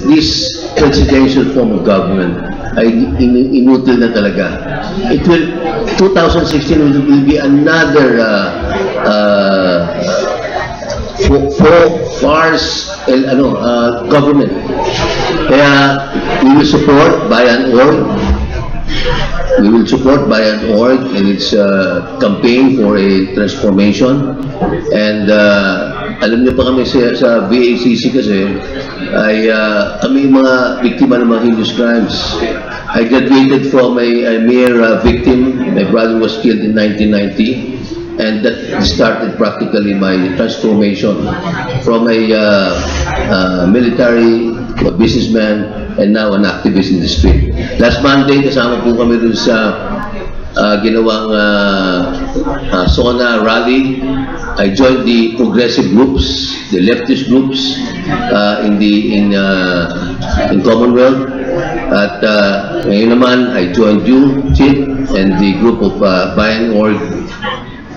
This presidential form of government ay inutil na talaga. 2016 will be another farce government. Kaya we will support Bayan.org. We will support Bayan.org in its campaign for a transformation, and alam niyo pa kami sa VACC kasi, ay kami yung mga biktima ng mga heinous crimes. I graduated from a mere victim. My brother was killed in 1990, and that started practically my transformation from a military to a businessman and now an activist in the street. Last Monday, kasama po kami dun sa ginawang SONA rally. I joined the progressive groups, the leftist groups in Commonwealth. At ngayon naman, I joined you, Chit, and the group of Bayan Org.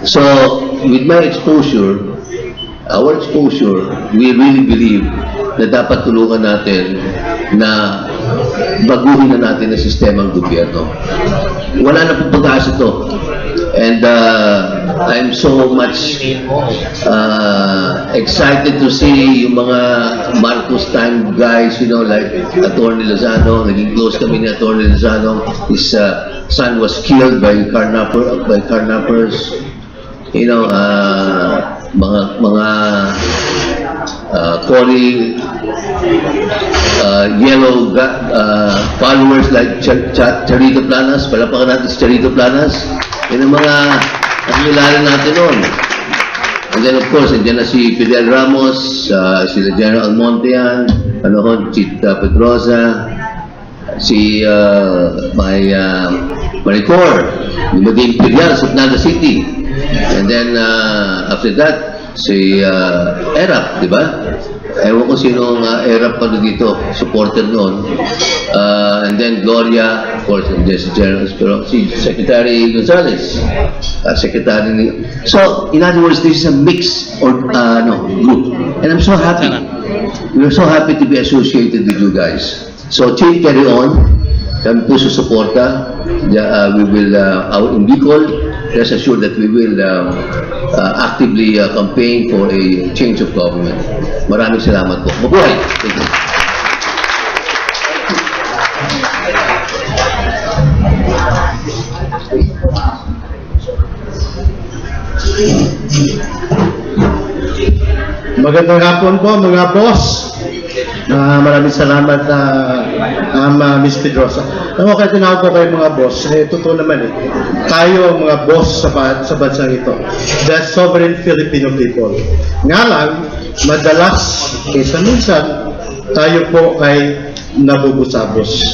So, with my exposure, our exposure, we really believe na dapat tulungan natin na baguhin na natin ang sistema ng gobyerno. Wala na pong pagkakas ito. And I'm so much excited to see yung mga Marcos time guys, you know, like Atty. Lozano. Naging close kami ni Atty. Lozano. His son was killed by carnappers. You know, mga Cory yellow followers like Charito Planas. Palapakan natin si Charito Planas. Yan ang mga nakilala natin noon. And then of course, nandiyan na si Fidel Ramos, sila General Almonte yan, Chita Pedrosa, si Maricor, yung maging Imperial sa Nada City. And then after that, si Erap, di ba? Ewan ko sinong Erap pa dito, supporter noon. And then Gloria, of course, and si General, pero si Secretary Gonzales, Secretary ni... So, in other words, this is a mix or group. And I'm so happy. We're so happy to be associated with you guys. So, Chief, carry on. Kami po susuporta. We will, in Bicol, rest assured that we will actively campaign for a change of government. Maraming salamat po. Mabuhay! Thank you. Magandang hapon po mga boss. Maraming salamat Miss Pedrosa. Ako kaya tinawag ko kayo mga boss, totoo naman tayo mga boss sa bansang ito. The sovereign Filipino people. Nga lang, madalas, kaysa minsan, tayo po ay nabubusabos.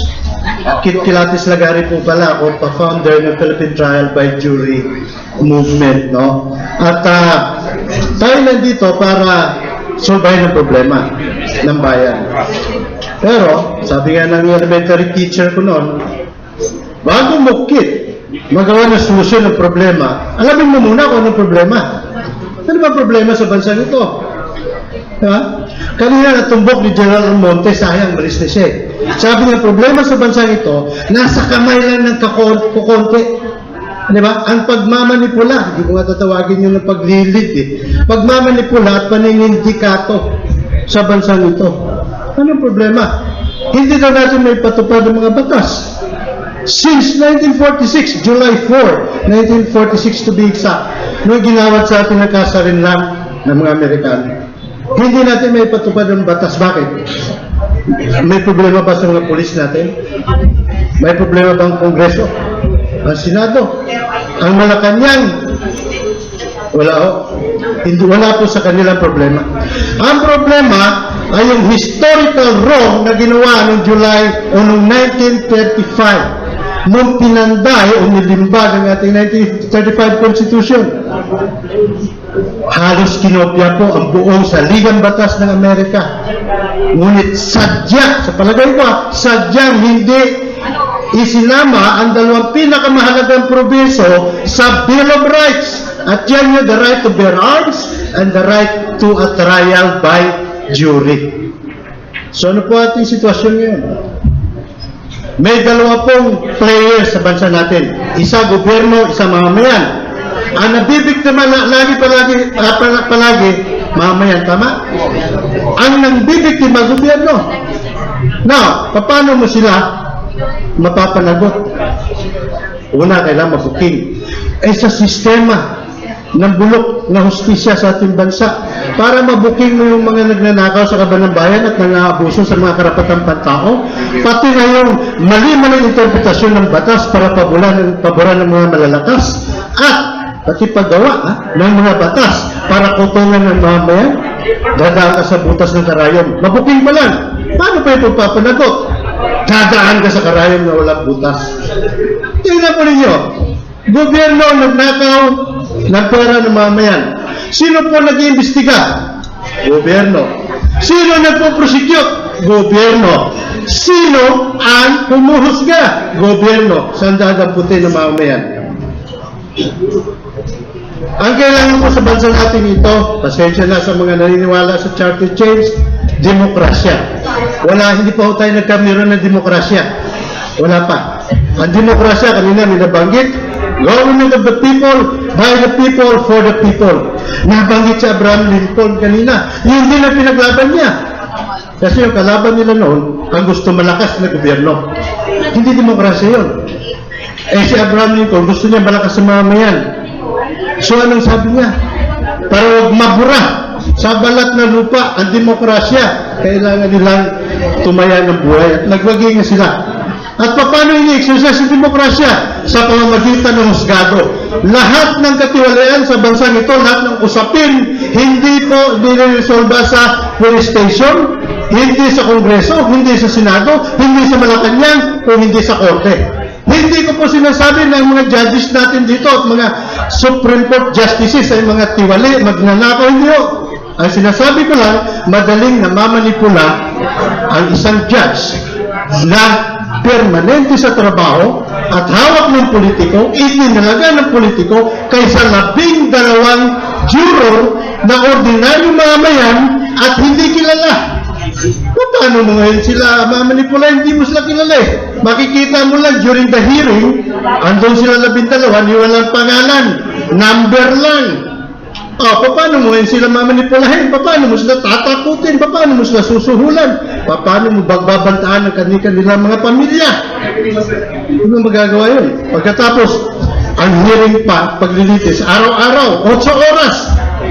Kilatis Lagari po pala ako, pa-founder ng Philippine Trial by Jury Movement, no? At tayo nandito para solbahin ang problema ng bayan. Pero, sabi nga ng elementary teacher ko noon, bago mo magawa ng solusyon ng problema, alamin mo muna kung anong problema. Ano ba problema sa bansang ito? Kanina natumbok ni General Monte, sayang, malis na siya. Sabi nga, problema sa bansang ito, nasa kamay lang ng kukonti. Diba? Ang pagmamanipula, hindi ko nga tatawagin yun ng paglilid pagmamanipula at paninindikato sa bansang ito. Anong problema? Hindi na natin may patupad ng mga batas. Since 1946, July 4, 1946 to be exact, nung ginawat sa atin ang kasarinlan ng mga Amerikano, hindi natin may patupad ng batas. Bakit? May problema ba sa mga pulis natin? May problema bang Kongreso? Ang Senado? Ang Malacanang? Wala po sa kanilang problema. Ang problema ay yung historical wrong na ginawa noong July o noong 1935 nung pinanday o nilimbag ang ating 1935 Constitution. Halos kinopya po ang buong saligang batas ng Amerika. Ngunit sadya, sa palagay ko, sadyang hindi isinama ang dalawang pinakamahalagang probinsyo sa Bill of Rights. At yan yung the right to bear arms and the right to a trial by jury. So ano po ating sitwasyon ngayon? May dalawa pong players sa bansa natin. Isa gobyerno, isa mamamayan. Ang nabibiktima palagi, mamamayan, tama? Ang nabibiktima, gobyerno. Now, paano mo sila mapapanagot? Una, kailangan mabuking. Sa sistema ng bulok na hustisya sa ating bansa para mabuking mo yung mga nagnanakaw sa kaban ng bayan at nangaabuso sa mga karapatang pantao, pati na yung mali-maling interpretasyon ng batas para paboran ng mga malalakas at pati paggawa ng mga batas para kutungan ng mamayan, dadaan ka sa butas ng karayom. Mabuking pa lang. Paano pa ito papanagot? Dadaan ka sa karayom na walang butas. Tingnan po ninyo, gobyerno nagnakaw ng pera ng mamayan. Sino po nag-iimbestiga? Gobyerno. Sino nagpo-prosecute? Gobyerno. Sino ang humuhusga? Gobyerno. Saan dadamputin ng mamayan? Ang kailangan po sa bansa natin ito, pasensya na sa mga naniniwala sa charter change, demokrasya. Hindi pa tayo nagkamero ng demokrasya. Wala pa. Ang demokrasya, kanina nabanggit, government of the people, by the people, for the people. Nabanggit sa Abraham Lincoln kanina. Yun din ang pinaglaban niya. Kasi yung kalaban nila noon, ang gusto malakas na gobyerno. Hindi demokrasya yun. Si Abraham Lincoln, gusto niya malakas sa mamayan. So anong sabi niya? Para huwag mabura sa balat na lupa ang demokrasya, kailangan nilang tumaya ng buhay at nagwagi nga sila. At paano ini-exercise ang demokrasya? Sa pamamagitan ng husgado. Lahat ng katiwalian sa bansang ito, lahat ng usapin, hindi po niresolba sa police station, hindi sa Kongreso, hindi sa Senado, hindi sa Malacanang, o hindi sa Korte. Hindi ko po sinasabi na mga judges natin dito at mga Supreme Court justices ay mga tiwali, magnanakaw, hindi ho. Ang sinasabi ko lang, madaling namamanipula ang isang judge na permanente sa trabaho at hawak ng politiko, itinalaga ng politiko kaysa 12 juror na ordinaryong mamayan at hindi kilala. Paano mo ngayon sila mamanipula? Hindi mo sila kilala eh. Makikita mo lang during the hearing, andun sila 12, walang pangalan, number lang. Paano mo ngayon sila mamanipulahin? Paano mo sila tatakutin? Paano mo sila susuhulan? Paano mo bagbabantaan ang kanilang mga pamilya? Ano magagawa yun? Pagkatapos, ang hearing pa, paglilitis, araw-araw, 8 oras.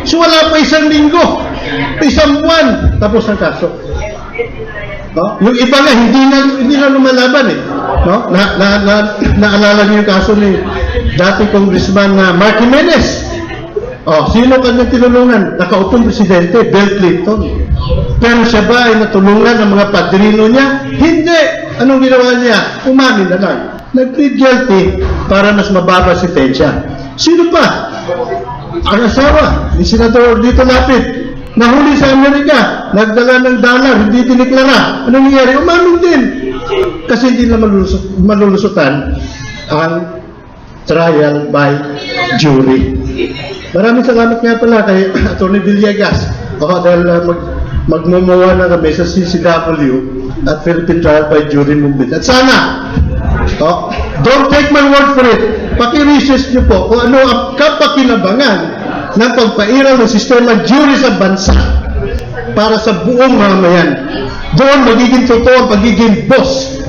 So wala pa isang linggo, isang buwan, tapos ang kaso. Yung iba nga, hindi na lumalaban eh. Naalala niyo yung kaso ni dating Congressman Mark Jimenez. Sino kanyang tinulungan? Nakaupong presidente, Bill Clinton. Pero siya ba ay natulungan ng mga padrino niya? Hindi! Anong ginawa niya? Umamin na lang. Nag-plead guilty para mas mababa sentensya. Sino pa? Ang asawa ni Senador dito lapit. Nahuli sa Amerika, nagdala ng dollar, hindi diniklara. Anong nangyari? Umamin din. Kasi hindi na malulusutan ang trial by jury. Maraming salamat nga pala kay Atty. Villegas. Dahil magmumuha na kami sa CCW at Philippine Trial by Jury Movement. At sana, don't take my word for it. Paki-research nyo po kung ano ang kapakinabangan ng pagpairal ng sistema jury sa bansa para sa buong mamayan. Doon magiging totoo ang pagiging boss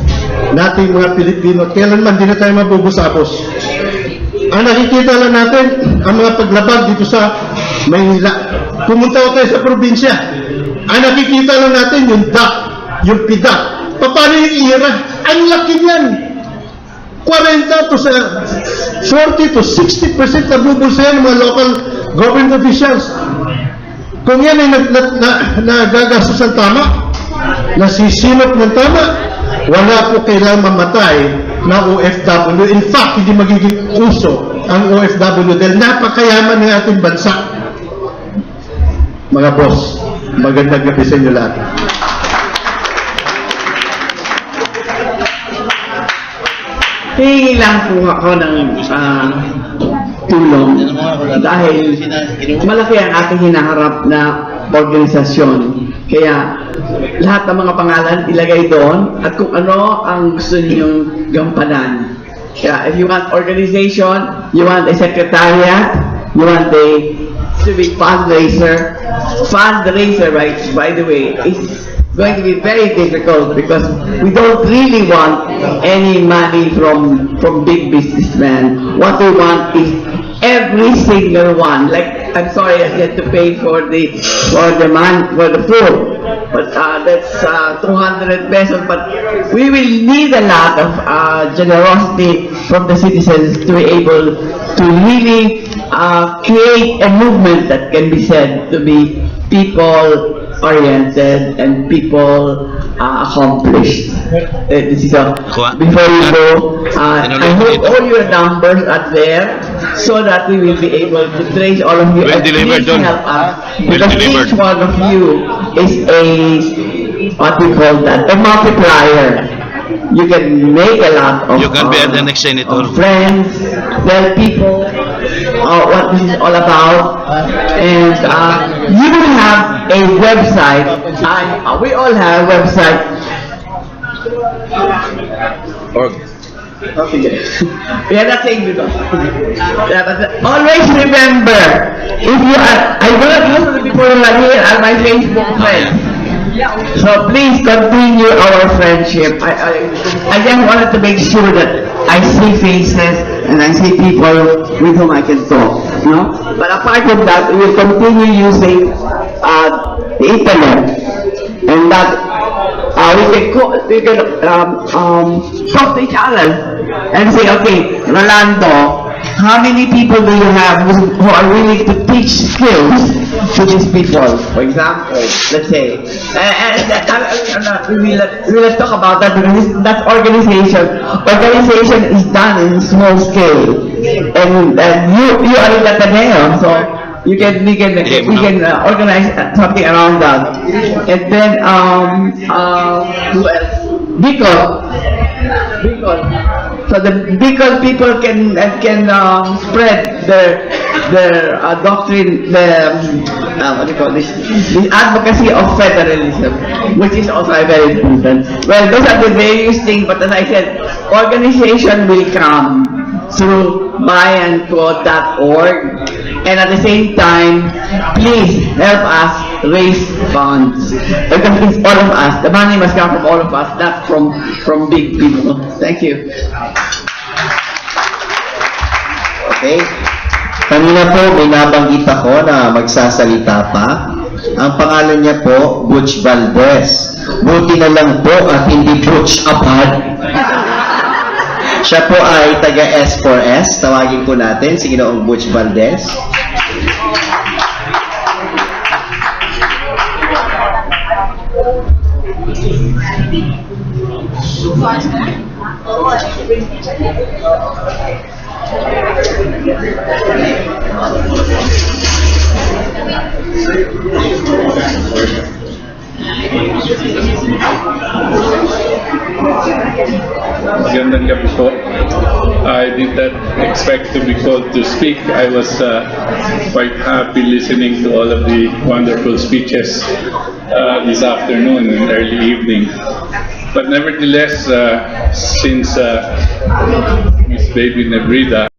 nating mga Pilipino at kailanman din na tayo mabubusabos. Ang nakikita lang natin, ang mga paglabag dito sa Maynila. Pumunta ko tayo sa probinsya. Ang nakikita lang natin yung DAC, yung PIDAC. Paano yung IRA? Ang laki niyan. 40 to 40 to 60% na bubulsayan ng mga local government officials. Kung yan ay nagagastos ng tama, nasisilop ng tama, wala po kailangang mamatay na OFW. In fact, hindi magiging uso ang OFW dahil napakayaman ng ating bansa. Mga boss, magandang gabi sa inyo lahat. Hingi lang po ako ng tulong dahil malaki ang ating hinaharap na organisasyon. Kaya lahat ng mga pangalan ilagay doon at kung ano ang gusto ninyong gampanan. Kaya if you want organization, you want a secretariat, you want a civic fundraiser, right, by the way, is going to be very difficult because we don't really want any money from big businessmen. What we want is every single one. Like, I'm sorry, I had to pay for the food, but that's 200 pesos. But we will need a lot of generosity from the citizens to be able to really create a movement that can be said to be people-oriented and people accomplished. This is before you go, I hope all your numbers are there so that we will be able to trace all of you and please help us because each one of you is a, what we call that, a multiplier. You can make a lot of, You can be the next senator. of friends, tell people what this is all about, and you will have a website. We all have a website. We are not saying this. Yeah, but always remember, if you are, I know most of the people who are here are my Facebook friends. So please continue our friendship. I just wanted to make sure that I see faces and I see people with whom I can talk. No? But apart from that, we will continue using the internet, and that we can talk to each other and say, okay, Rolando, how many people do you have who are willing to teach skills to these people? For example, let's say, we will talk about that because that's organization. Organization is done in small scale, and you are in the Ateneo, so we can organize something around that, and then who else? Bicol. So the Bicol people can spread their doctrine, what do you call this? The advocacy of federalism, which is also very important. Well, those are the various things, but as I said, organization will come through buyanquote.org, and at the same time, please help us raise funds. Because it's all of us. The money must come from all of us, not from big people. Thank you. Okay. Kanina po may nabanggit ako na magsasalita pa. Ang pangalan niya po, Butch Valdez. Buti na lang po at hindi Butch Abad. Siya po ay taga S4S. Tawagin po natin si Ginoong Butch Valdez. Magandang gabi po. I did not expect to be called to speak. I was quite happy listening to all of the wonderful speeches this afternoon and early evening. But nevertheless, since Miss Baby Nebrida,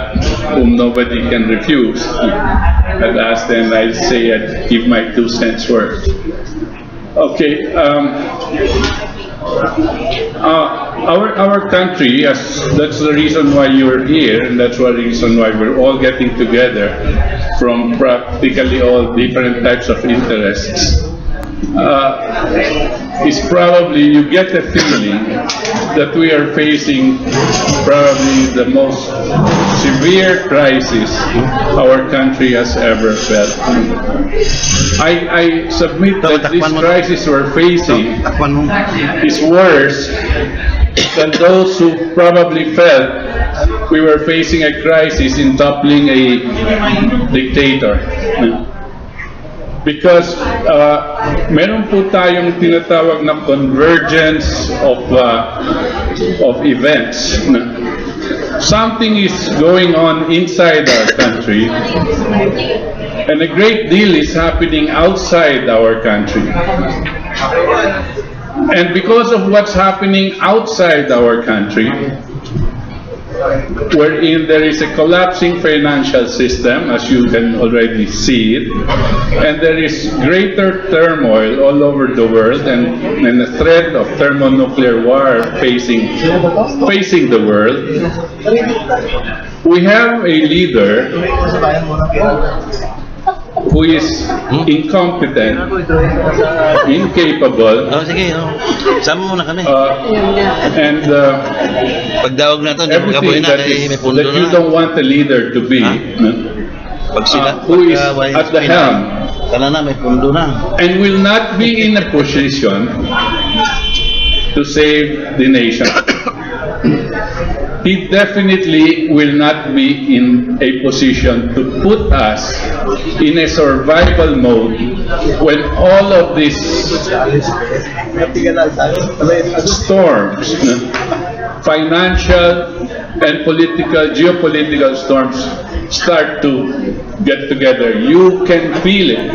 whom nobody can refuse, I'd ask them, I'd say I'd give my 2 cents worth. Okay, our country, that's the reason why you're here, and that's the reason why we're all getting together from practically all different types of interests. Is probably, you get the feeling that we are facing probably the most severe crisis our country has ever felt. I submit that this crisis we're facing is worse than those who probably felt we were facing a crisis in toppling a dictator. Because meron po tayong tinatawag na convergence of events. Something is going on inside our country, and a great deal is happening outside our country. And because of what's happening outside our country, wherein there is a collapsing financial system, as you can already see it, and there is greater turmoil all over the world, and a threat of thermonuclear war facing the world. We have a leader who is incompetent, incapable, and everything that you don't want a leader to be, who is at the helm and will not be in a position to save the nation. He definitely will not be in a position to put us in a survival mode when all of these storms, financial and geopolitical storms, start to get together. You can feel it.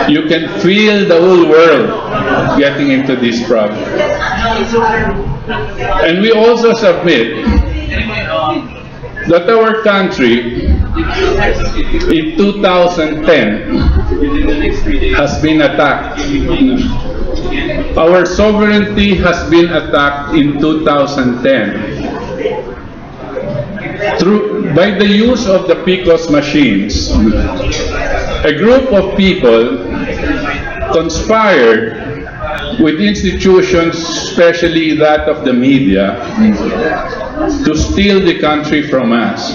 You can feel the whole world getting into this problem. And we also submit that our country in 2010 has been attacked. Our sovereignty has been attacked in 2010 by the use of the PCOS machines. A group of people conspired with institutions, especially that of the media, to steal the country from us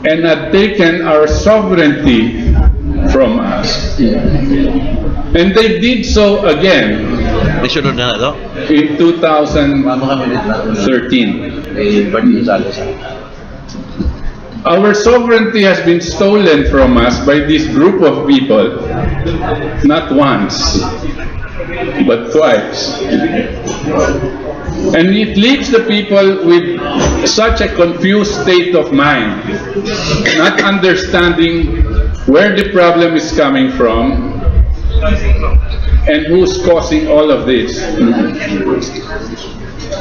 and had taken our sovereignty from us. And they did so again in 2013. Our sovereignty has been stolen from us by this group of people, not once, but twice. And it leaves the people with such a confused state of mind, not understanding where the problem is coming from and who's causing all of this.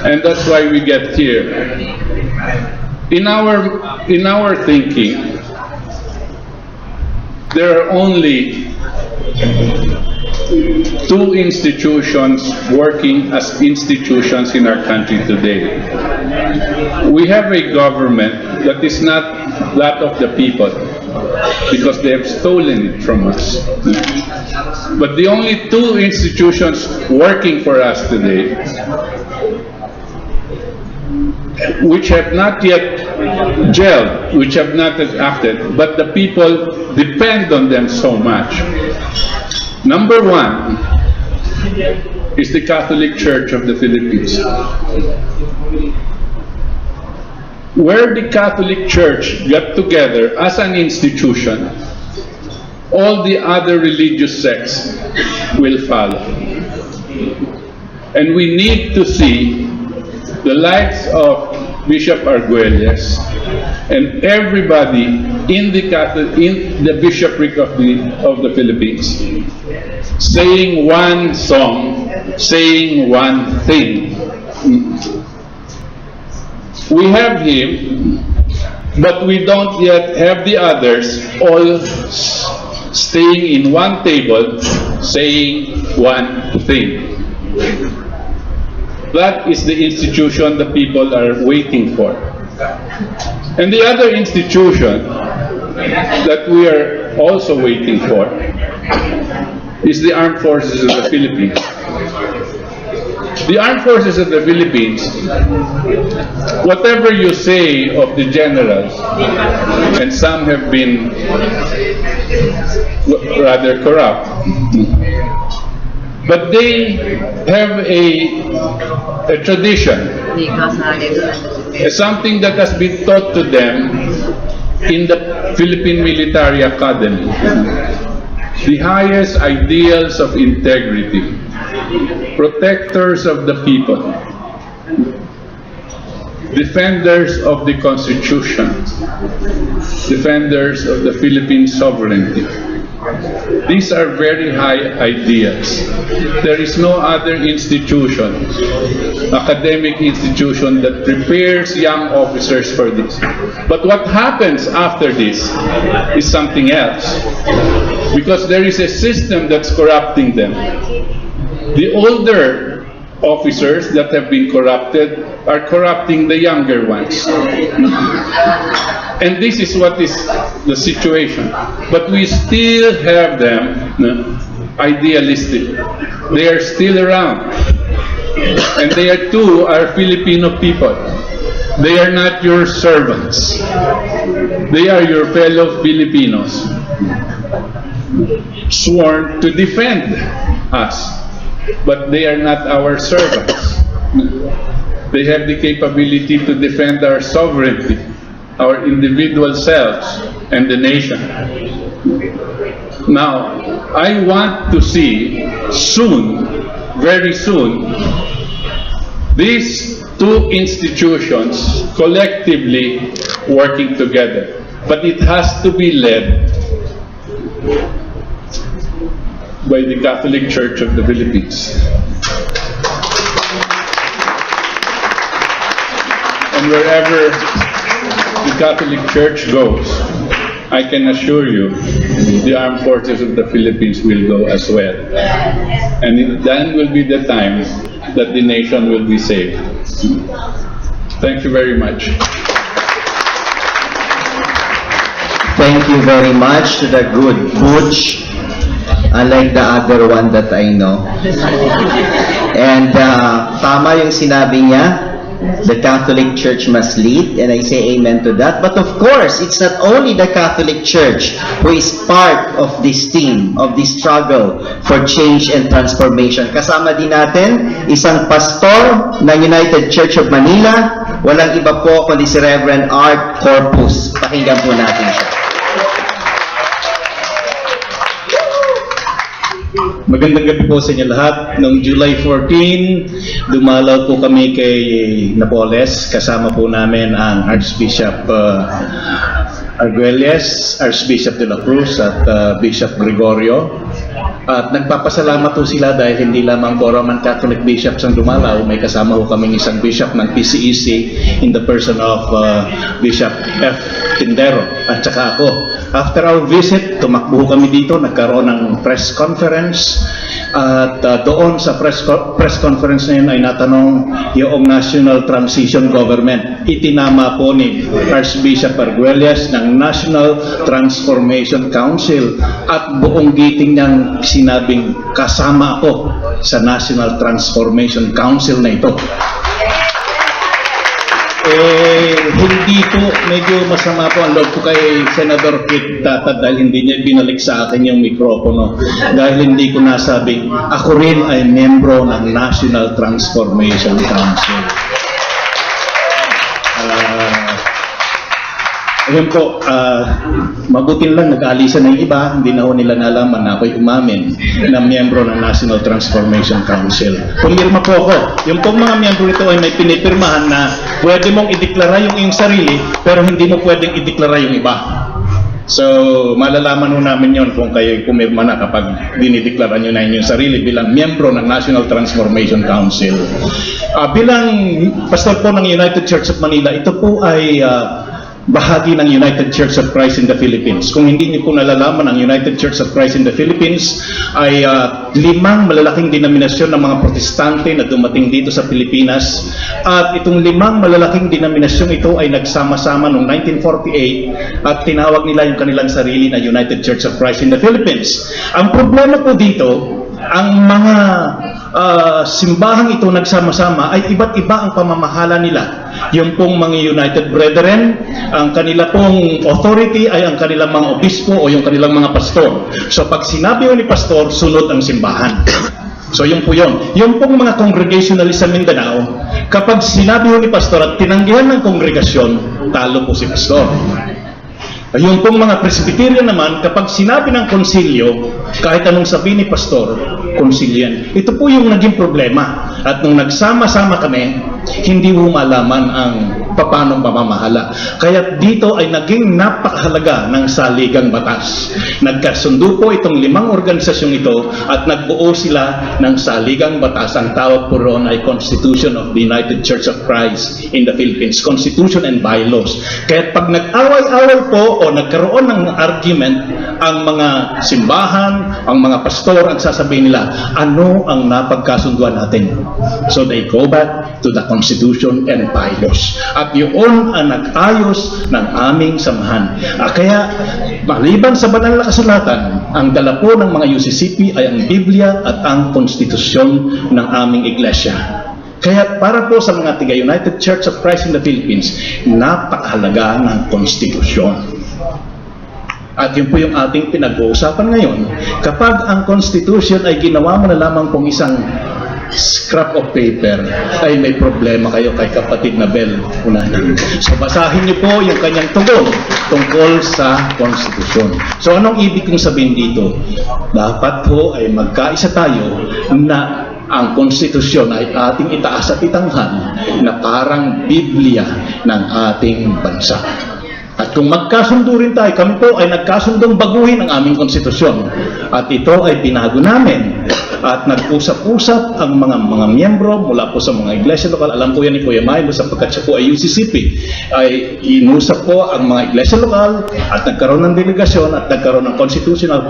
And that's why we get here. In our thinking, there are only two institutions working as institutions in our country today. We have a government that is not that of the people, because they have stolen it from us. But the only two institutions working for us today, which have not yet gelled, which have not yet acted, but the people depend on them so much. Number one is the Catholic Church of the Philippines. Where the Catholic Church got together as an institution, all the other religious sects will follow. And we need to see the likes of Bishop Arguelles and everybody in the bishopric of the Philippines saying one song, saying one thing. We have him, but we don't yet have the others all staying in one table saying one thing. That is the institution the people are waiting for. And the other institution that we are also waiting for is the Armed Forces of the Philippines. The Armed Forces of the Philippines, whatever you say of the generals, and some have been rather corrupt, but they have a tradition, something that has been taught to them in the Philippine Military Academy. The highest ideals of integrity, protectors of the people, defenders of the Constitution, defenders of the Philippine sovereignty. These are very high ideas. There is no other institution, academic institution, that prepares young officers for this. But what happens after this is something else, because there is a system that's corrupting them. The older officers that have been corrupted are corrupting the younger ones. And this is what is the situation. But we still have them idealistic. They are still around. And they are too are Filipino people. They are not your servants. They are your fellow Filipinos, sworn to defend us. But they are not our servants. They have the capability to defend our sovereignty, our individual selves, and the nation. Now, I want to see soon, very soon, these two institutions collectively working together. But it has to be led by the Catholic Church of the Philippines. And wherever the Catholic Church goes, I can assure you, the armed forces of the Philippines will go as well. And then will be the time that the nation will be saved. Thank you very much. Thank you very much to the good Butch. Unlike the other one that I know. And tama yung sinabi niya, the Catholic Church must lead, and I say amen to that. But of course, it's not only the Catholic Church who is part of this team, of this struggle for change and transformation. Kasama din natin isang pastor ng United Church of Manila, walang iba po kundi si Reverend Art Corpus. Pakinggan po natin siya. Magandang gabi po sa inyo lahat. Noong July 14, dumalaw po kami kay Napoles. Kasama po namin ang Archbishop Arguelles, Archbishop de la Cruz at Bishop Gregorio. At nagpapasalamat po sila dahil hindi lamang po Roman Catholic bishops ang dumalaw, may kasama po kaming isang bishop ng PCEC in the person of Bishop F. Tindero at saka ako. After our visit, tumakbo kami dito, nagkaroon ng press conference at doon sa press conference na yun ay natanong yung National Transition Government. Itinama po ni Archbishop Arguelles ng National Transformation Council at buong giting niyang sinabing kasama ako sa National Transformation Council na ito. Hindi po, medyo masama po ang loob ko kay Senador Kit Tata dahil hindi niya binalik sa akin yung mikropono dahil hindi ko nasabing ako rin ay membro ng National Transformation Council. Ayun po, mabutin lang nag-alisan ng iba, hindi na ho nila nalaman na ako'y umamin na miyembro ng National Transformation Council. Pumirma po ako. Yung pong mga miyembro nito ay may pinipirmahan na pwede mong ideklara yung iyong sarili pero hindi mo pwedeng ideklara yung iba. So, malalaman ho namin yon kung kayo'y pumirma na kapag dinideklara nyo na inyong sarili bilang miyembro ng National Transformation Council. Bilang pastor po ng United Church of Manila, ito po ay bahagi ng United Church of Christ in the Philippines. Kung hindi niyo po nalalaman, ang United Church of Christ in the Philippines ay 5 malalaking denominasyon ng mga protestante na dumating dito sa Pilipinas. At itong 5 malalaking denominasyon ito ay nagsama-sama noong 1948 at tinawag nila yung kanilang sarili na United Church of Christ in the Philippines. Ang problema po dito, ang mga simbahang ito nagsama-sama ay iba't iba ang pamamahala nila. Yung pong mga United Brethren, ang kanila pong authority ay ang kanilang mga obispo o yung kanilang mga pastor. So pag sinabi ni pastor, sunod ang simbahan. So yun po yun. Yung pong mga congregationalist sa Mindanao, kapag sinabi ni pastor at tinanggihan ng kongregasyon, talo po si pastor. Yung pong mga Presbyterian naman, kapag sinabi ng konsilyo, kahit anong sabi ni pastor, konsilyan. Ito po yung naging problema. At nung nagsama-sama kami, hindi mo malaman ang paano mamamahala. Kaya dito ay naging napakahalaga ng saligang batas. Nagkasundo po itong 5 organisasyong ito at nagbuo sila ng saligang batas. Ang tawag po roon ay Constitution of the United Church of Christ in the Philippines, Constitution and Bylaws. Kaya pag nag-away-away po o nagkaroon ng argument, ang mga simbahan, ang mga pastor, ang sasabihin nila, ano ang napagkasunduan natin? So they go back to the Constitution and Bylaws. At yun ang nag-ayos ng aming samahan. Kaya maliban sa banal na kasulatan, ang dala po ng mga UCCP ay ang Biblia at ang konstitusyon ng aming iglesia. Kaya para po sa mga tiga United Church of Christ in the Philippines, napakahalaga ng konstitusyon. At yun po yung ating pinag-uusapan ngayon. Kapag ang Constitution ay ginawa mo na lamang pong isang scrap of paper, ay may problema kayo kay kapatid na Bel Unanan. So basahin niyo po yung kanyang tugon tungkol sa Constitution. So anong ibig kong sabihin dito? Dapat po ay magkaisa tayo na ang konstitusyon ay ating itaas at itanghal na parang Biblia ng ating bansa. At kung magkasundo rin tayo, kami po ay nagkasundong baguhin ang aming konstitusyon. At ito ay binago namin. At nag-usap-usap ang mga miyembro mula po sa mga iglesia lokal. Alam po yan ni Kuya Milo sapagkat siya po ay UCCP. Ay inusap po ang mga iglesia lokal at nagkaroon ng delegasyon at nagkaroon ng constitutional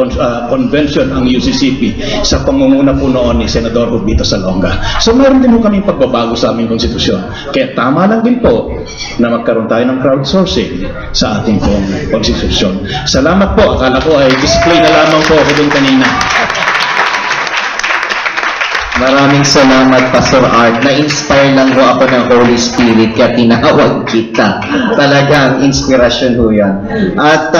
convention ang UCCP sa pangunguna po noon ni Senador Rubito Salonga. So mayroon din po kami pagbabago sa aming konstitusyon. Kaya tama lang din po na magkaroon tayo ng crowdsourcing sa ating pong konstitusyon. Salamat po. Akala ko ay display na lamang po ako dun kanina. Maraming salamat, Pastor Art. Na-inspire lang ho ako ng Holy Spirit kaya tinawag kita. Talagang inspirasyon ho yan. At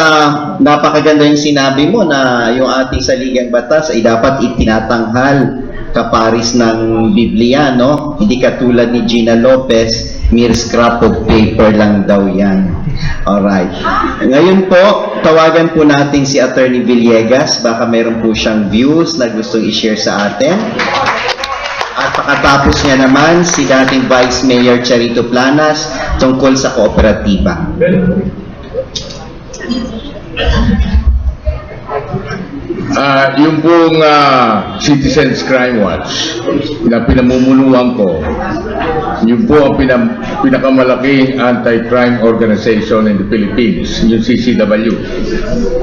napakaganda yung sinabi mo na yung ating saligang batas ay dapat itinatanghal kaparis ng Biblia, no? Hindi katulad ni Gina Lopez, mere scrap of paper lang daw yan. Alright. Ngayon po, tawagan po natin si Attorney Villegas. Baka meron po siyang views na gustong i-share sa atin. At pakatapos niya naman si dating Vice Mayor Charito Planas tungkol sa kooperatiba. Yung pong Citizens Crime Watch na pinamumunuan ko, yun po ang pinakamalaking anti-crime organization in the Philippines, yung CCW.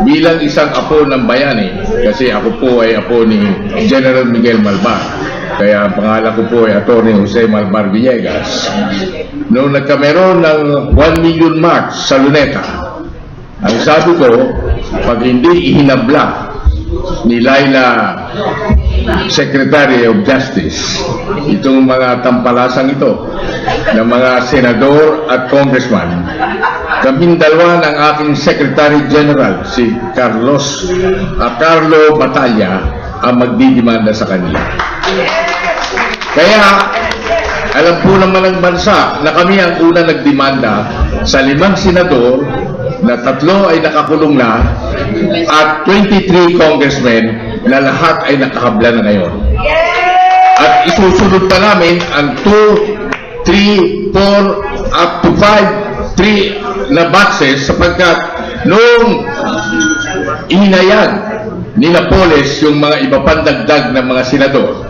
Bilang isang apo ng bayani, kasi ako po ay apo ni General Miguel Malbar, kaya ang pangalan ko po ay Atty. Jose Malbar Villegas. Noong nagkameron ng 1 million march sa Luneta, ang sabi ko, pag hindi ihinabla ni Laila, Secretary of Justice, itong mga tampalasang ito ng mga senador at congressman, kaming dalawa ng aking Secretary General, si Carlo Batalla, ang magdidemanda sa kanila. Kaya, alam po naman ng bansa na kami ang una nagdemanda sa 5 senador na 3 ay nakakulong na at 23 congressmen na lahat ay nakahabla na ngayon. At isusunod pa namin ang 2, 3, 4, up to 5, 3 na batches sapagkat noong inayag ni Napoles yung mga iba pang dagdag ng mga senador,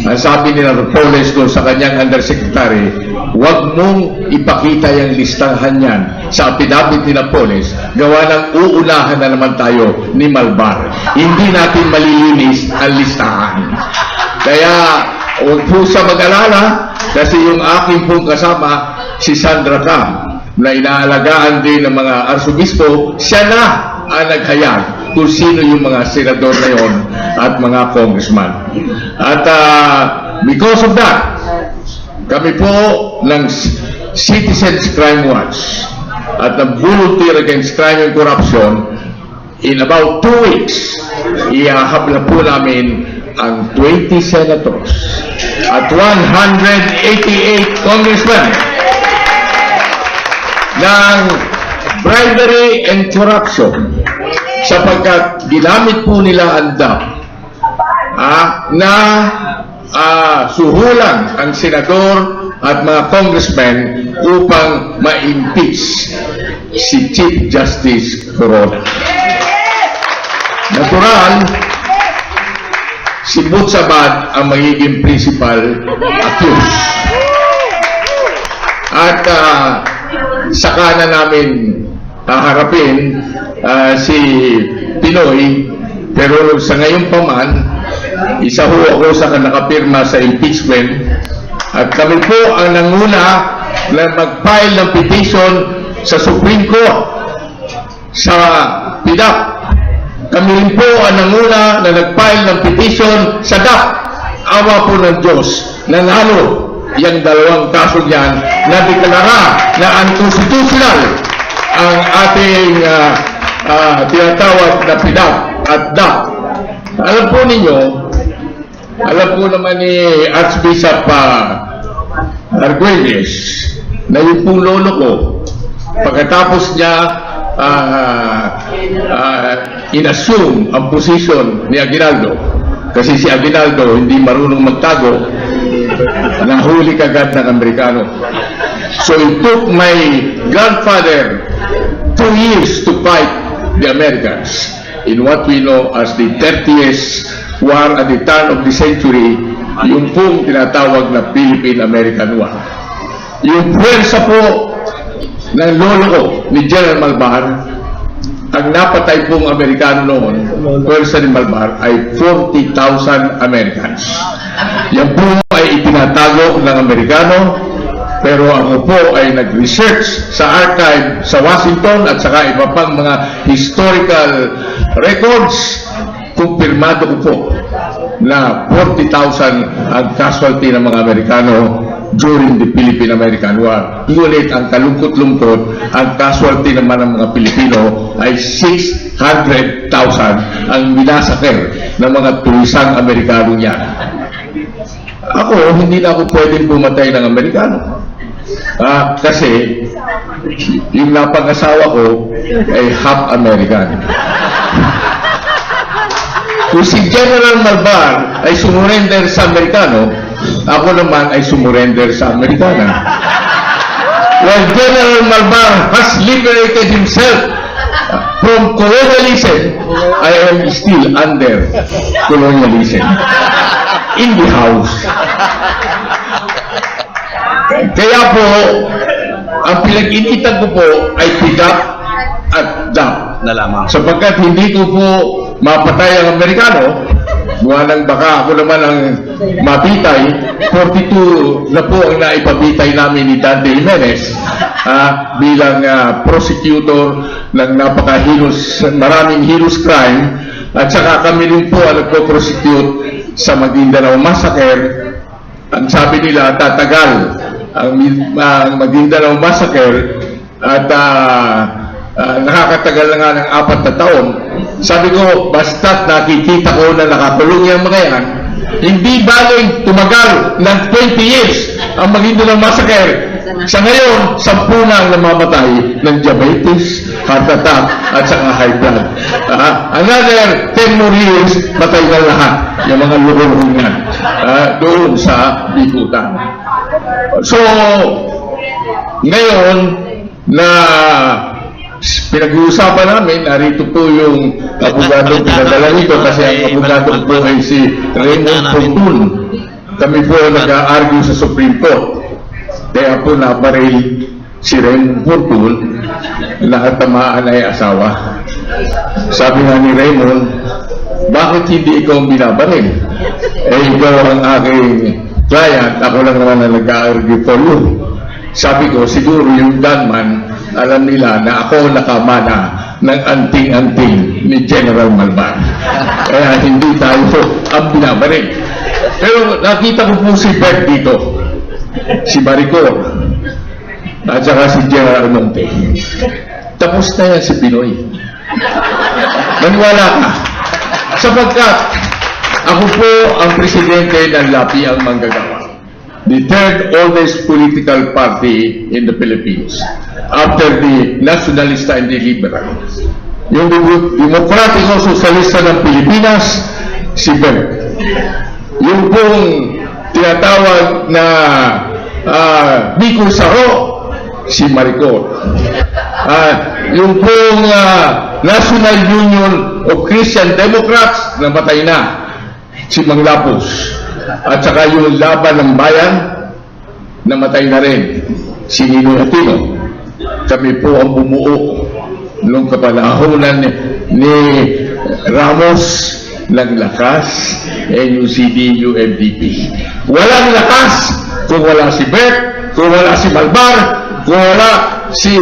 ang sabi ni Napoles doon sa kanyang undersecretary, huwag mong ipakita yung listahan yan sa affidavit ni Napoles, gawa ng uunahan na naman tayo ni Malbar. Hindi natin malilinis ang listahan. Kaya huwag po sa mag-alala kasi yung aking pong kasama, si Sandra Cam, na inaalagaan din ng mga arsobispo, siya na ang naghayag kung sino yung mga senador na yon at mga congressman. At because of that, kami po ng Citizens Crime Watch at ng Volunteer Against Crime and Corruption, in about 2 weeks, ihahabla po namin ang 20 senators at 188 congressmen ng bribery and corruption sapagkat ginamit po nila ang DAP na suhulan ang senador at mga congressmen upang ma-impeach si Chief Justice Corona. Natural, si Butsabat ang magiging principal accused. At saka na namin haharapin si Pinoy, pero sa ngayon pa man, isa ho ako sa nakapirma sa impeachment at kami po ang nanguna na mag-file ng petition sa Supreme Court sa PDAP. Kami rin po ang nanguna na nag-file ng petition sa DAP. Awa po ng Diyos, nanalo yung dalawang kaso niyan na deklara na unconstitutional ang ating tinatawag na PDAP at DAP. Alam po ninyo, alam po naman ni Archbishop Arguelles na yung pong lolo ko, pagkatapos niya inassume ang posisyon ni Aguinaldo, kasi si Aguinaldo hindi marunong magtago, nahuli kagad ng Amerikano. So it took my grandfather 2 years to fight the Americans in what we know as the 30th War at the turn of the century, yung pong tinatawag na Philippine-American War. Yung pwersa po ng lolo ko ni General Malvar, ang napatay pong Amerikano noon, pwersa ni Malvar, ay 40,000 Americans. Yan po ay itinatago ng Amerikano, pero ako po ay nag-research sa archive sa Washington at saka iba pang mga historical records. Kumpirmado ko po na 40,000 ang casualty ng mga Amerikano during the Philippine-American War. Ngunit ang kalungkot-lungkot, ang casualty naman ng mga Pilipino ay 600,000 ang minasaker ng mga tulisang Amerikano niya. Ako, hindi na ako pwedeng pumatay ng Amerikano. Kasi yung napag-asawa ko ay half American. Kung si General Malvar ay sumurrender sa Amerikano, ako naman ay sumurrender sa Amerikana. While General Malvar has liberated himself from colonialism, I am still under colonialism in the house. Kaya po, ang pinag-initan ko po ay PDAP at DAP na lamang. Sapagkat hindi ko po mapatay ang Amerikano, buwanang baka ako naman ang mapitay. 42 na po ang naipabitay namin ni Dante Jimenez bilang prosecutor ng napakahilos, maraming heinous crime, at saka kami rin po ang nagpo-prosecute sa Maguindanao Massacre. Ang sabi nila, tatagal ang Maguindanao Massacre at nakakatagal na nga ng 4 na taon. Sabi ko, basta't nakikita ko na nakakulong yung mga yan, hindi bagay tumagal ng 20 years ang Maguindanao Massacre. Sa ngayon, 10 na ang namamatay ng diabetes, heart attack, at saka high blood. Another 10 more years, patay na lahat yung mga lurong yan doon sa Bikutan. So, ngayon na pinag-uusapan namin, narito po yung abogado pinadala nito kasi ang abogado po ay si Raymond Fortun. Kami po nag-argue sa Supreme Court. Kaya po nabaril si Raymond Fortun, lahat tamaan ay asawa. Sabi nga ni Raymond, bakit hindi ikaw ang binabaril? Ikaw ang aking client, ako lang naman na nag-argue for you. Sabi ko, siguro yung gunman, alam nila na ako nakamana ng anting-anting ni General Malvar. Kaya hindi tayo ang binabaril. Pero nakita ko po si Bert dito, si Maricor, at saka si General Monte. Tapos na yan si Pinoy. Maniwala ka. Sapagkat ako po ang presidente ng Lapi ang Manggagawa, the third oldest political party in the Philippines, after the Nacionalista and the Liberal. Yung Demokratiko Sosyalista ng Pilipinas, si Bert. Yung pong tinatawag na Bicol Saro, si Maricor. Yung pong National Union of Christian Democrats, namatay na, si Mang Lapus. At saka yung Laban ng Bayan, namatay na rin, si Nino Aquino. Kami po ang bumuo nung kapanahonan ni Ramos ng lakas and yung CDU-MDP. Walang lakas kung wala si Bert, kung wala si Malbar, kung wala si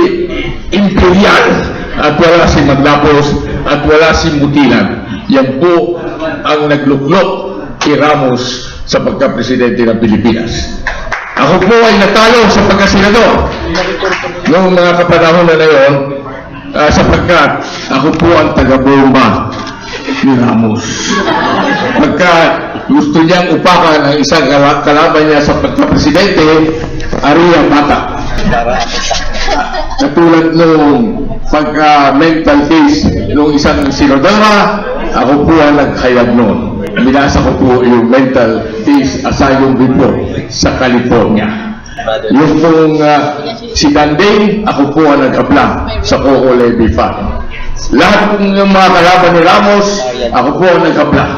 Imperial, at wala si Maglapos, at wala si Mutilan. Yan po ang nagluklok kay Ramos sa pagka-presidente ng Pilipinas. Ako po ay natalo sa pagkasenador noong mga kapanahon na yun, sapagkat ako po ang taga-bomba ni Ramos. Pagka gusto niyang upakan ang isang kalaban niya sa pagka-presidente, Aria Mata. Katulad nung pagka-mental case nung isang senadora, ako po ang naghayag noon. Binasa ko po yung mental case asylum report sa California. Yung pong si Danday, ako po ang nag-apply sa Coco Levy Fund. Lahat ng mga kalaban ni Ramos, ako po ang nag-apply.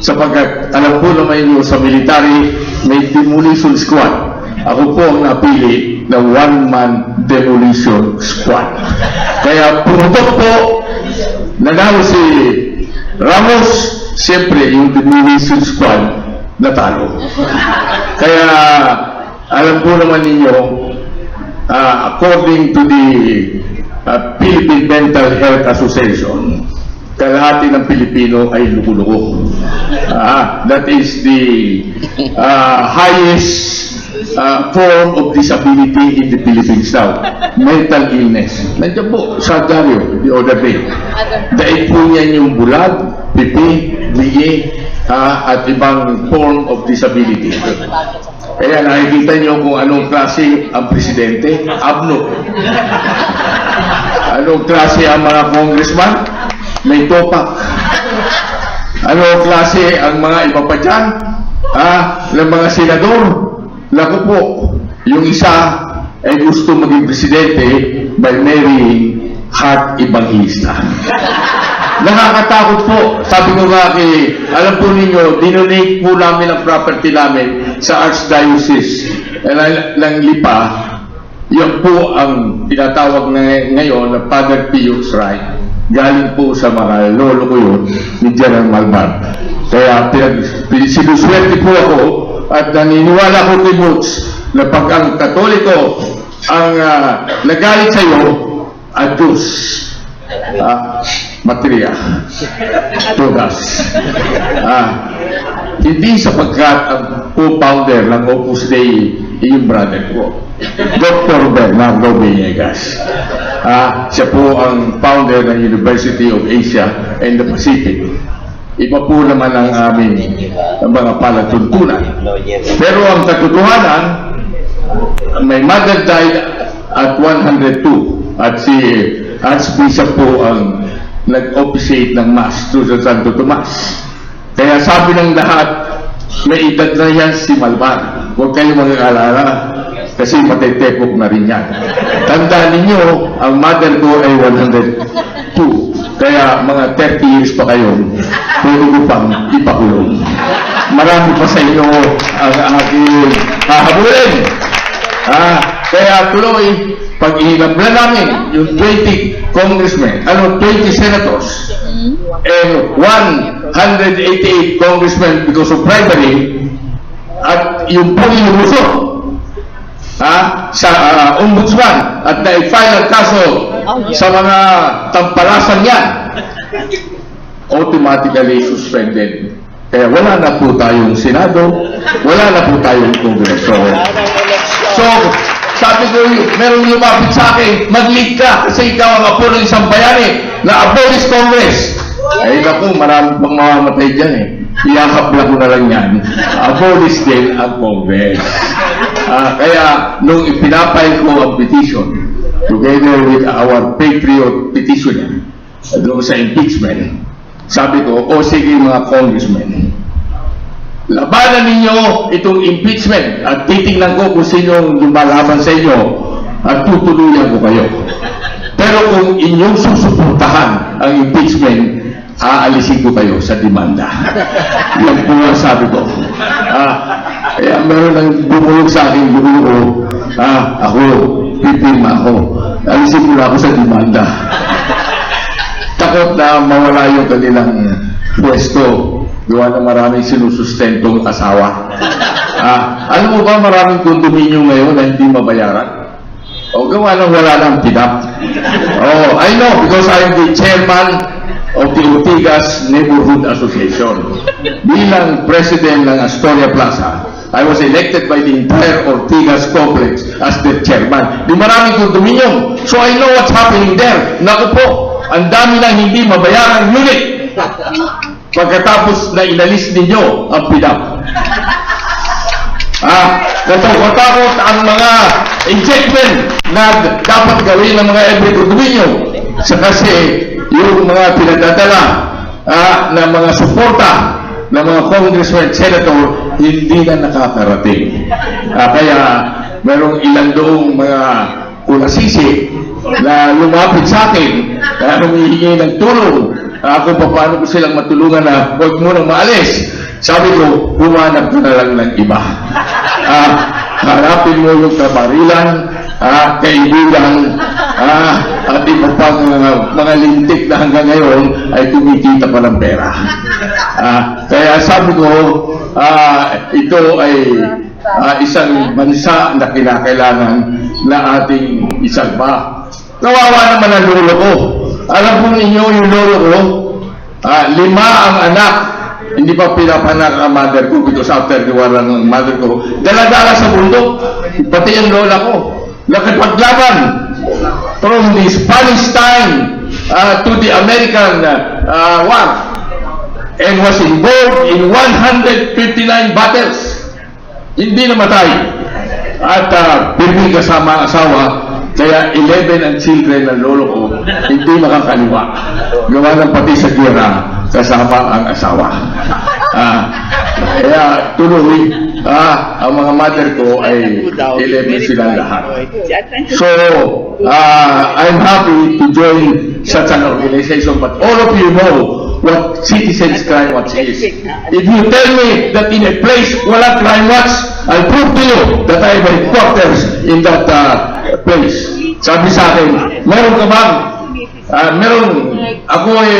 Sapagkat alam po naman nyo sa military, may demolition squad. Ako po ang napili na one-man demolition squad. Kaya pumutok po, nanalo si Ramos, siyempre yung demolition squad natalo. Kaya alam po naman ninyo, according to the Philippine Mental Health Association, kalahati ng Pilipino ay luko-luko. That is the highest form of disability in the Philippines now. Mental illness. Nandiyan po, sa Dario, the other day. Dahil po niyan yung bulag, pipi, biye, at ibang form of disability. Kaya nakikita nyo kung anong klase ang presidente, abno. Anong klase ang mga congressman, may topak. Anong klase ang mga iba pa dyan, ng mga senador. Naku po, yung isa ay gusto maging presidente by marrying heart evangelista. Nakakatakot po. Sabi ko nga alam po ninyo, dinonate po namin ang property namin sa Archdiocese ng Lipa. Yan po ang tinatawag ngayon na Father Pius Right. Galing po sa mga lolo ko yun ni General Malbar. Kaya sinuswerte po ako at naniniwala ko kay Boots na pag ang Katoliko ang nagalit sa iyo, adus, materia, todas. Hindi sapagkat ang co-founder ng Opus Dei yung brother ko, Dr. Bernardo Villegas. Siya po ang founder ng University of Asia and the Pacific. Iba po naman ang aming mga palatuntunan. Pero ang katotohanan, my mother died at 102 at si Archbishop po ang nag-officiate ng Mass to sa Santo Tomas. Kaya sabi ng lahat, may edad na yan si Malbar. Huwag kayong mag-aalala kasi matetepok na rin yan. Tandaan ninyo, ang mother ko ay 102. Kaya mga 30 years pa kayo, pwede ko pang ipakulong. Marami pa sa inyo ang aking hahabulin. Kaya tuloy, pag ihinabla namin yung 20 congressmen, 20 senators, and 188 congressmen because of bribery, at yung pong inubuso sa ombudsman at na-file ang kaso sa mga tampalasan yan, automatically suspended. Kaya wala na po tayong Senado, wala na po tayong Kongreso. So, sabi ko, merong lumapit sa akin, mag-lead ka kasi ikaw ang apo ng isang bayani na abolish Congress. Ay naku, marami pang mamamatay dyan Iyakapla ko na lang yan. Abolish din ang Congress. Kaya, nung ipinapile ko ang petition, together with our patriot petitioner, doon sa impeachment, sabi ko, sige mga congressmen, labanan ninyo itong impeachment at titingnan ko kung sino lumalaban sa inyo at tutuluyan ko kayo. Pero kung inyong susuportahan ang impeachment, aalisin ko kayo sa demanda. Yan po ang sabi ko. Kaya meron nang bumulog sa aking buo, ako, pipirma ako. Alisin ko na ako sa demanda. Takot na mawala yung kanilang pwesto. Gawa na maraming sinusustentong asawa. Alam mo ba maraming kondominyo ngayon na hindi mabayaran? O gawa nang wala ng PIDAP. I know because I am the chairman of the Ortigas Neighborhood Association. Bilang president ng Astoria Plaza, I was elected by the entire Ortigas complex as the chairman. Di maraming kondominium. So I know what's happening there. Naku po, ang dami ng hindi mabayarang unit. Pagkatapos na inalis ninyo ang PIDAP. Katakot ang mga injectment na dapat gawin ng mga every condominium. Kasi yung mga pinagdadala na mga suporta ng mga congressman, senator, hindi na nakakarating. Kaya merong ilang doong mga kulasisi na lumapit sa akin na humihingi ng tulong kung paano ko silang matulungan na huwag mo nang maalis. Sabi ko, humanap ka na lang ng iba. Harapin mo yung kabarilan, kaibigan, at iba pang mga lintik na hanggang ngayon ay kumikita pa ng pera. Kaya sabi ko, ito ay isang bansa na kinakailangan na ating isalba. Kawawa naman ang lolo ko. Alam po ninyo yung lolo ko, 5 ang anak. Hindi pa pinapanak ang mother ko because after diwala ng mother ko, dala-dala sa bundok, pati ang lola ko. Nakipaglaban from the Spanish time to the American war and was involved in 159 battles. Hindi namatay. At pirmi kasama ang asawa, kaya 11 ang children ng lolo ko hindi makakaliwa. Gawa ng pati sa giyera kasama ang asawa. Kaya tuloy, ang mga mother ko ay 11 silang lahat. So, I'm happy to join such an organization, but all of you know what Citizens Crime Watch is. If you tell me that in a place wala crime watch, I'll prove to you that I have headquarters in that place. Sabi sa akin, meron ka bang? Meron, ako ay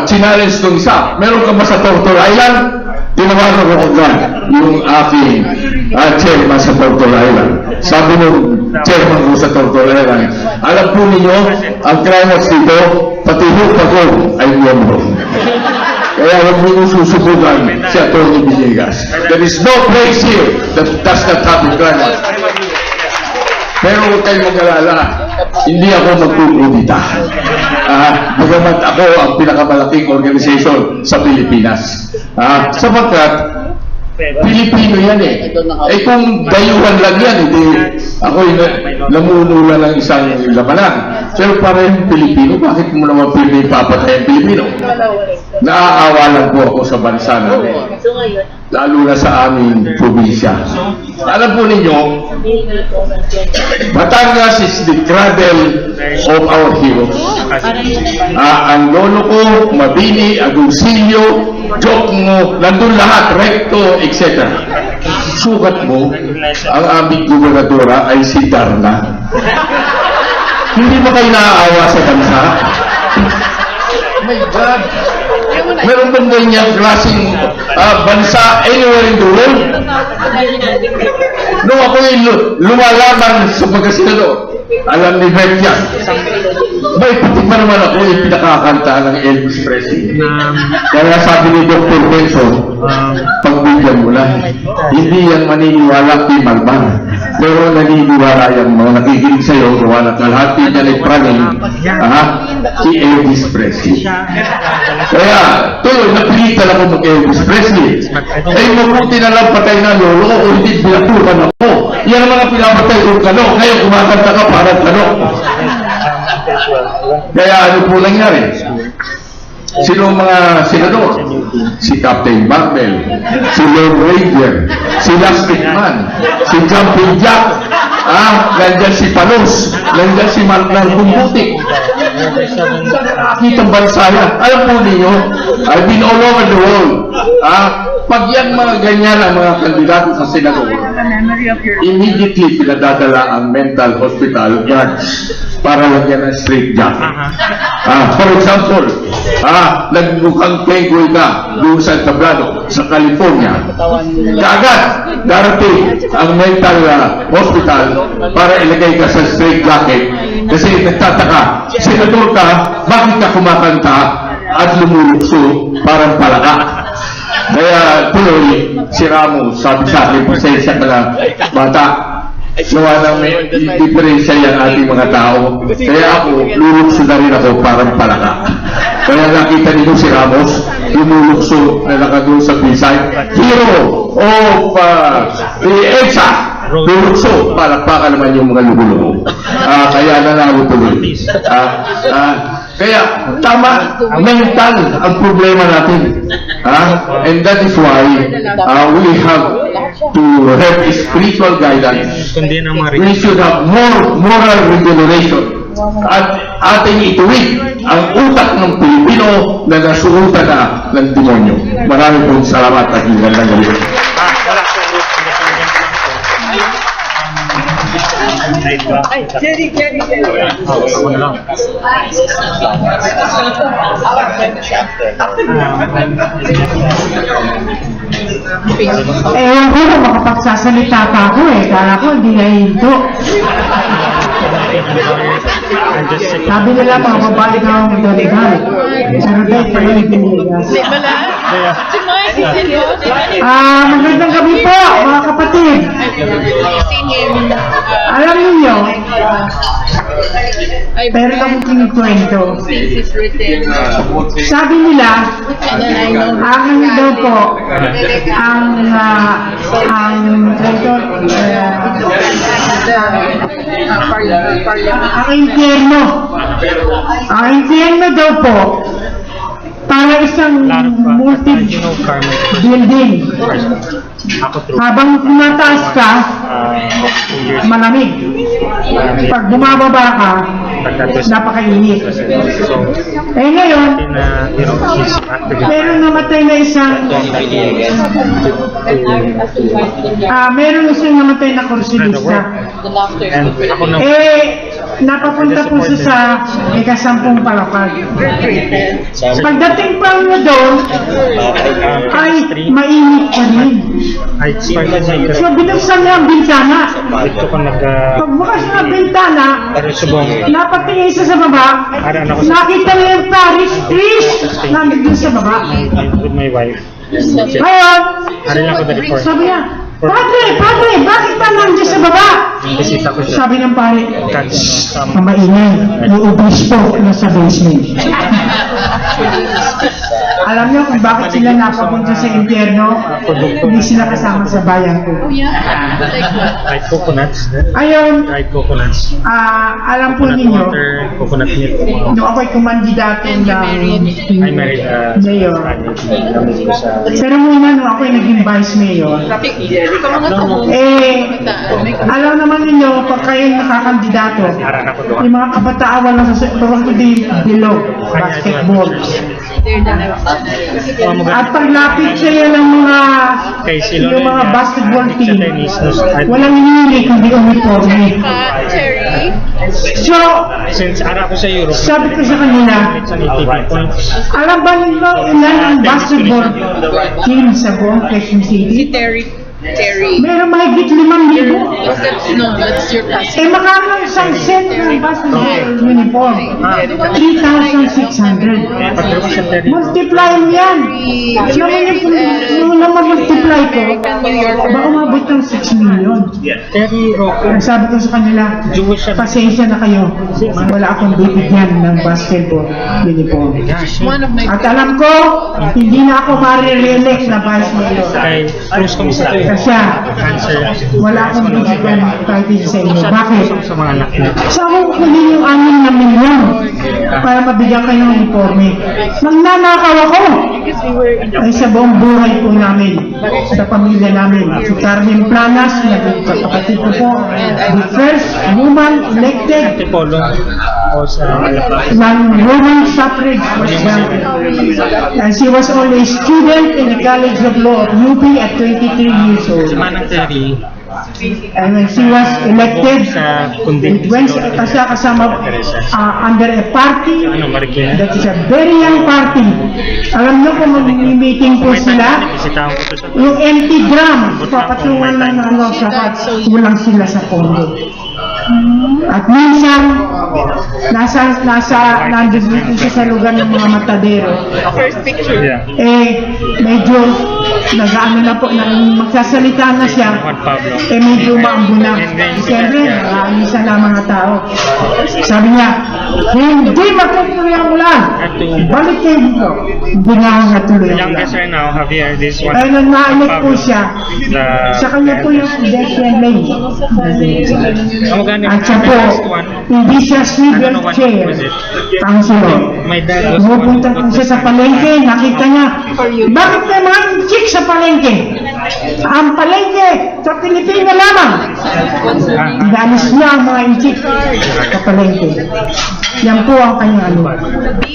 challenge ng isa. Meron ka ba sa Tortor Island? Tinawagan ko agad yung aking chairman sa Tortor Island. Sabi nung chairman ko sa Tortor Island, alam po ninyo, ang crime watch dito, pati hupa ko ay miyembro. Kaya huwag mo susubukan si Atty. Villegas. There is no place here that does not have a crime watch. Pero huwag kayong mag-alala, hindi ako magkukudita. Bagamat ako ang pinakamalaking organization sa Pilipinas. Sapagkat Filipino yan eh. Kung dayuhan lang yan, hindi ako'y namumula ng isang labanan. Pero parang Pilipino, bakit mo naman pinipapatay ang Pilipino? Naaawa lang po ako sa bansa namin. Lalo na sa aming probinsya. Alam po ninyo, Batangas is the cradle of our heroes. Ang lolo ko, Mabini, Agoncillo, Jokmo, nandun lahat, Recto, etc. Sukat mo, ang aming gobernadora ay si Darna. Hindi ba kayo naaawa sa bansa? Oh my God! Meron bang ganyan klaseng bansa anywhere in the world? Nung ako'y lumalaban sa pagkasinado, alam ni Beth yan. May pati pa naman ako yung pinakakanta ng Elvis Presley. Kaya sabi ni Dr. Benson, pagbigyan mo na, hindi yan maniniwala kay Malman. Pero naniniwala yung mga nakikinig sa'yo, gawa na kalahati niya nagpraning, si Elvis Presley. Kaya, tuloy, napilitan ako mag-Elvis Presley. Mabuti na lang patay na lolo ko, o hindi pinatukan ako. Yan ang mga pinapatay kong kano. Ngayon, kumakanta ka parang kano. Kaya ano po nangyari? Sino ang mga senador? Si Captain Barbell, si Lord Ranger, si Lastic Man, si Jumping Jack, nandyan si Palos, nandyan si Marnar Bumbutik. Nakakitang bansa yan. Alam po ninyo, I've been all over the world. Pag yan mga ganyan ang mga kandidato sa senador, immediately pinadadala ang mental hospital guards para lagyan ng straight jacket. For example, nagmukhang penguin ka doon sa Tablado, sa California. Kaagad, darating ang mental hospital para ilagay ka sa straight jacket kasi nagtataka, senador ka, bakit ka kumakanta at lumulukso parang palaka? Kaya tuloy, si Ramos, sabi sa akin, pasensya ka na, bata, gawa ng may diferensya yan ating mga tao. Kaya ako, lulukso na rin ako parang palaka. Kaya nakita nito si Ramos, lumulukso na nakadoon sa Pisay, hero of the EDSA, lulukso, palakpakan naman yung mga lugo-lugo. Kaya nalago tuloy. Kaya tama, mental ang problema natin. And that is why we have to have spiritual guidance. We should have more moral regeneration. At ating ituwid ang utak ng Pilipino na nasuutan na ng demonyo. Maraming pong salamat at magandang gabi. Jerry. Ewan ko kung makapagsasalita pa ako kala ko hindi na hinto. Sabi nila mga babae daw ang dalihan. Pero dahil pa rin magandang gabi po mga kapatid. Alam niyo, pero kami kinikwento. Sabi nila, ang daw po, ang impyerno. Ang impyerno daw po, para isang multi-building. Habang tumataas ka, malamig. Pag bumababa ka, napakainit. Ngayon, meron namatay na isang namatay na kursilista. Napapunta po siya sa ikasampung palapag. Pagdating pa niya doon, ay mainit pa rin. So, binuksan niya ang bintana. Pagbukas niya ang bintana, napatingin siya sa baba, nakita niya yung Paris fish nandun sa baba. Ngayon, sabi niya, Padre, bakit ka nandiyan sa baba? Sabi ng pare, mamaingay, may ubis po nasa basement. Alam niyo kung bakit sila napapunta sa impyerno? Hindi sila kasama sa bayan ko. Dried coconuts. Ayun, alam po ninyo, nung ako'y kumandidato ng mayor, pero muna nung ako'y naging vice mayor, alam naman ninyo, pag kayo nakakandidato, yung mga kabataan wala sa below, basketball. At paglapit sa'yo ng yung mga basketball team, walang hinili kundi uniforme. So, sabi ko sa kanila, alam ba nila ilan ang basketball team sa buong Quezon City? Meron mahigit 5,000. Makano isang set ng basketball uniform? 3,600. Multiply mo yan. Yung naman multiply ko, baka umabot ng 6 million. Sabi ko sa kanila, pasensya na kayo. Wala akong bibigyan ng basketball uniform. At alam ko, hindi na ako marireelect na vice mayor. Kasi wala akong bigyan kahit isa sa inyo. Bakit? Sa ako kunin yung 6 na milyon para mabigyan kayo ng informe. Magnanakaw ako! Ay sa buong buhay po namin, sa pamilya namin. Si Carmen Planas, naging kapatid ko po, the first woman elected ng woman suffrage was granted. And she was only a student in the College of Law of UP at 23 years old. And when she was elected, it went kasama under a party that is a very young party. Alam nyo kung mag-meeting po sila, yung empty drum, papatungan lang ng sapat, kulang sila sa pondo. At minsan, nandun siya sa lugar ng mga matadero. Medyo nag-ano na po, magsasalita na siya, medyo maambo na. Siyempre, isa na mga tao. Sabi niya, hindi matutuloy ang ulan. Balik kayo dito. Hindi nga ako natuloy ang ulan. Ay, nag-maalit po siya. Sa kanya po yung pedestrian lane. At siya po, hindi siya swivel chair. Councilor. Pumupunta po siya sa palengke, nakita niya, bakit may mga chick sa palengke? Ang palengke sa Filipino lamang. Inalis niya ang mga chick sa palengke. Yan po ang kanyang ano.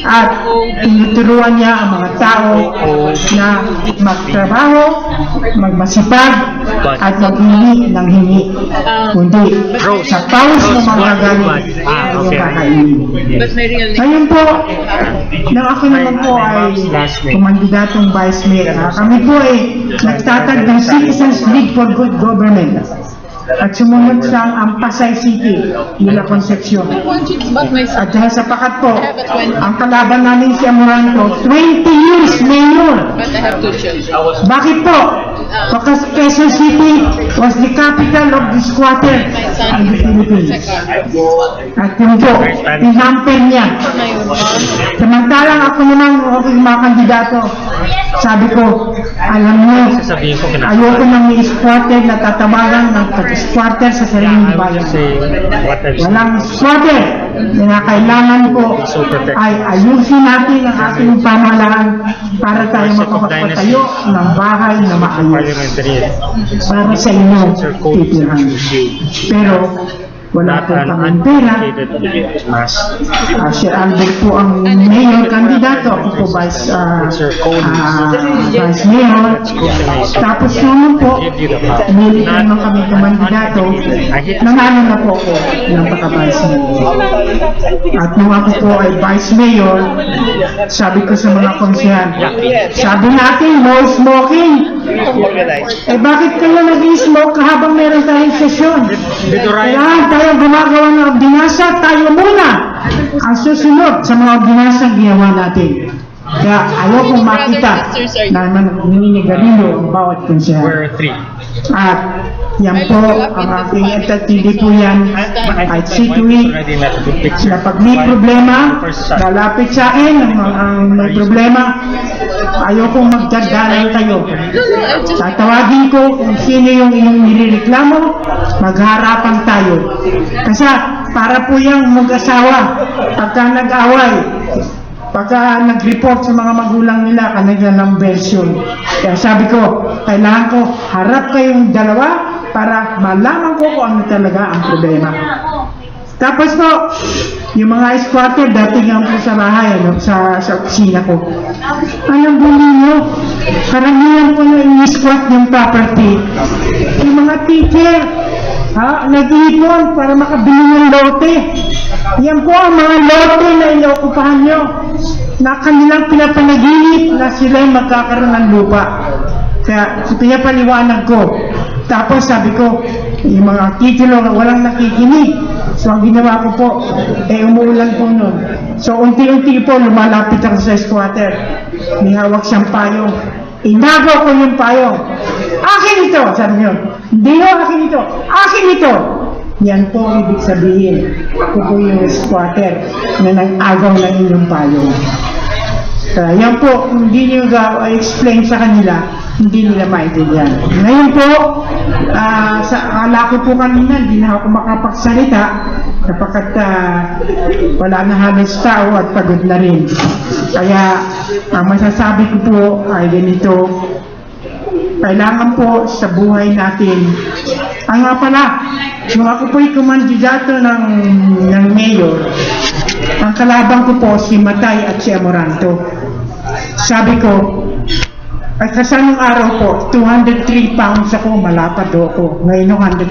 At tinuturuan niya ang mga tao na magtrabaho, magmasipag, at maghingi ng hingi. Kundi sa pawis ng mga galit yung kakainin. Ngayon po, nang ako naman po ay kumandidatong Vice Mayor, kami po ay nagtatag ng Citizens League for Good Government. At sumunod siyang ang Pasay City, nila Concepcion. At dahil sa pakat po, ang kalaban namin si Amoranto, 20 years mayor. Bakit po? Because Quezon City was the capital of the squatter in the Philippines. At yun po, pinamper niya. Samantalang ako naman, yung mga kandidato, sabi ko, alam niyo, ayoko nang i-squatter na tatawagan ng squatter sa sariling bayan. Walang squatter. Kailangan po ay ayusin natin ang ating pamahalaan para tayo makapagpatayo ng bahay na maayos. Para sa inyo, titirahan. Pero wala po kaming pera. Sir Albert po ang mayor kandidato, ako po vice mayor. Tapos naman po, hindi naman kami kandidato, nanalo na po ako ng pagka-vice mayor. At nung ako po ay vice mayor, sabi ko sa mga konsehan, sabi natin, no smoking. Bakit kayo nag-i-smoke habang meron tayong sesyon? Kailangan tayo gumagawa ng ordinansa, tayo muna ang susunod sa mga ordinansa ginawa natin. Kaya ayaw kong makita na naninigarilyo ang bawat konsehan. At yan po ang aking entertainment po yan ay situate na pag may problema, lalapit sa akin ang may problema, ayaw kong magdadalan kayo. Tatawagin ko kung sino yung inyong nilireklamo, magharapan tayo. Kasi para po yung mag-asawa, pagka nag-away, pagka nag-report sa mga magulang nila, kanilang version. Kaya sabi ko, kailangan ko harap kayong dalawa para malaman ko kung ano talaga ang problema. Tapos po, yung mga squatter, dating nga po sa bahay, sa opisina ko. Anong buli nyo? Karamihan po na in-squat yung property. Yung mga teacher, nag-iipon para makabili ng lote. Yan po ang mga lote na inookupahan nyo, na kanilang pinapanaginip na sila'y magkakaroon ng lupa. Kaya pinapaliwanag ko. Tapos sabi ko, yung mga titulo na walang nakikinig. So ang ginawa ko po, umuulan po nun. So unti-unti po lumalapit ako sa squatter. May hawak siyang payong. Inagaw ko yung payong. Akin ito! Sabi niyo. Hindi mo akin ito. Akin ito! Yan po ibig sabihin. Ako po yung squatter na nag-agaw na inyong payong. Yan po, hindi nyo explain sa kanila, hindi nila maintindihan. Ngayon po, akala ko po kanina, hindi na ako makapagsalita kapagkat wala na halos tao at pagod na rin. Kaya, ang masasabi ko po ay ganito, kailangan po sa buhay natin. Nga pala, yung ako po'y kumandidato ng mayor, ang kalaban ko po si Matay at si Amoranto. Sabi ko, ay kasanong araw po, 203 pounds ako, malapad ako. Ngayon 110.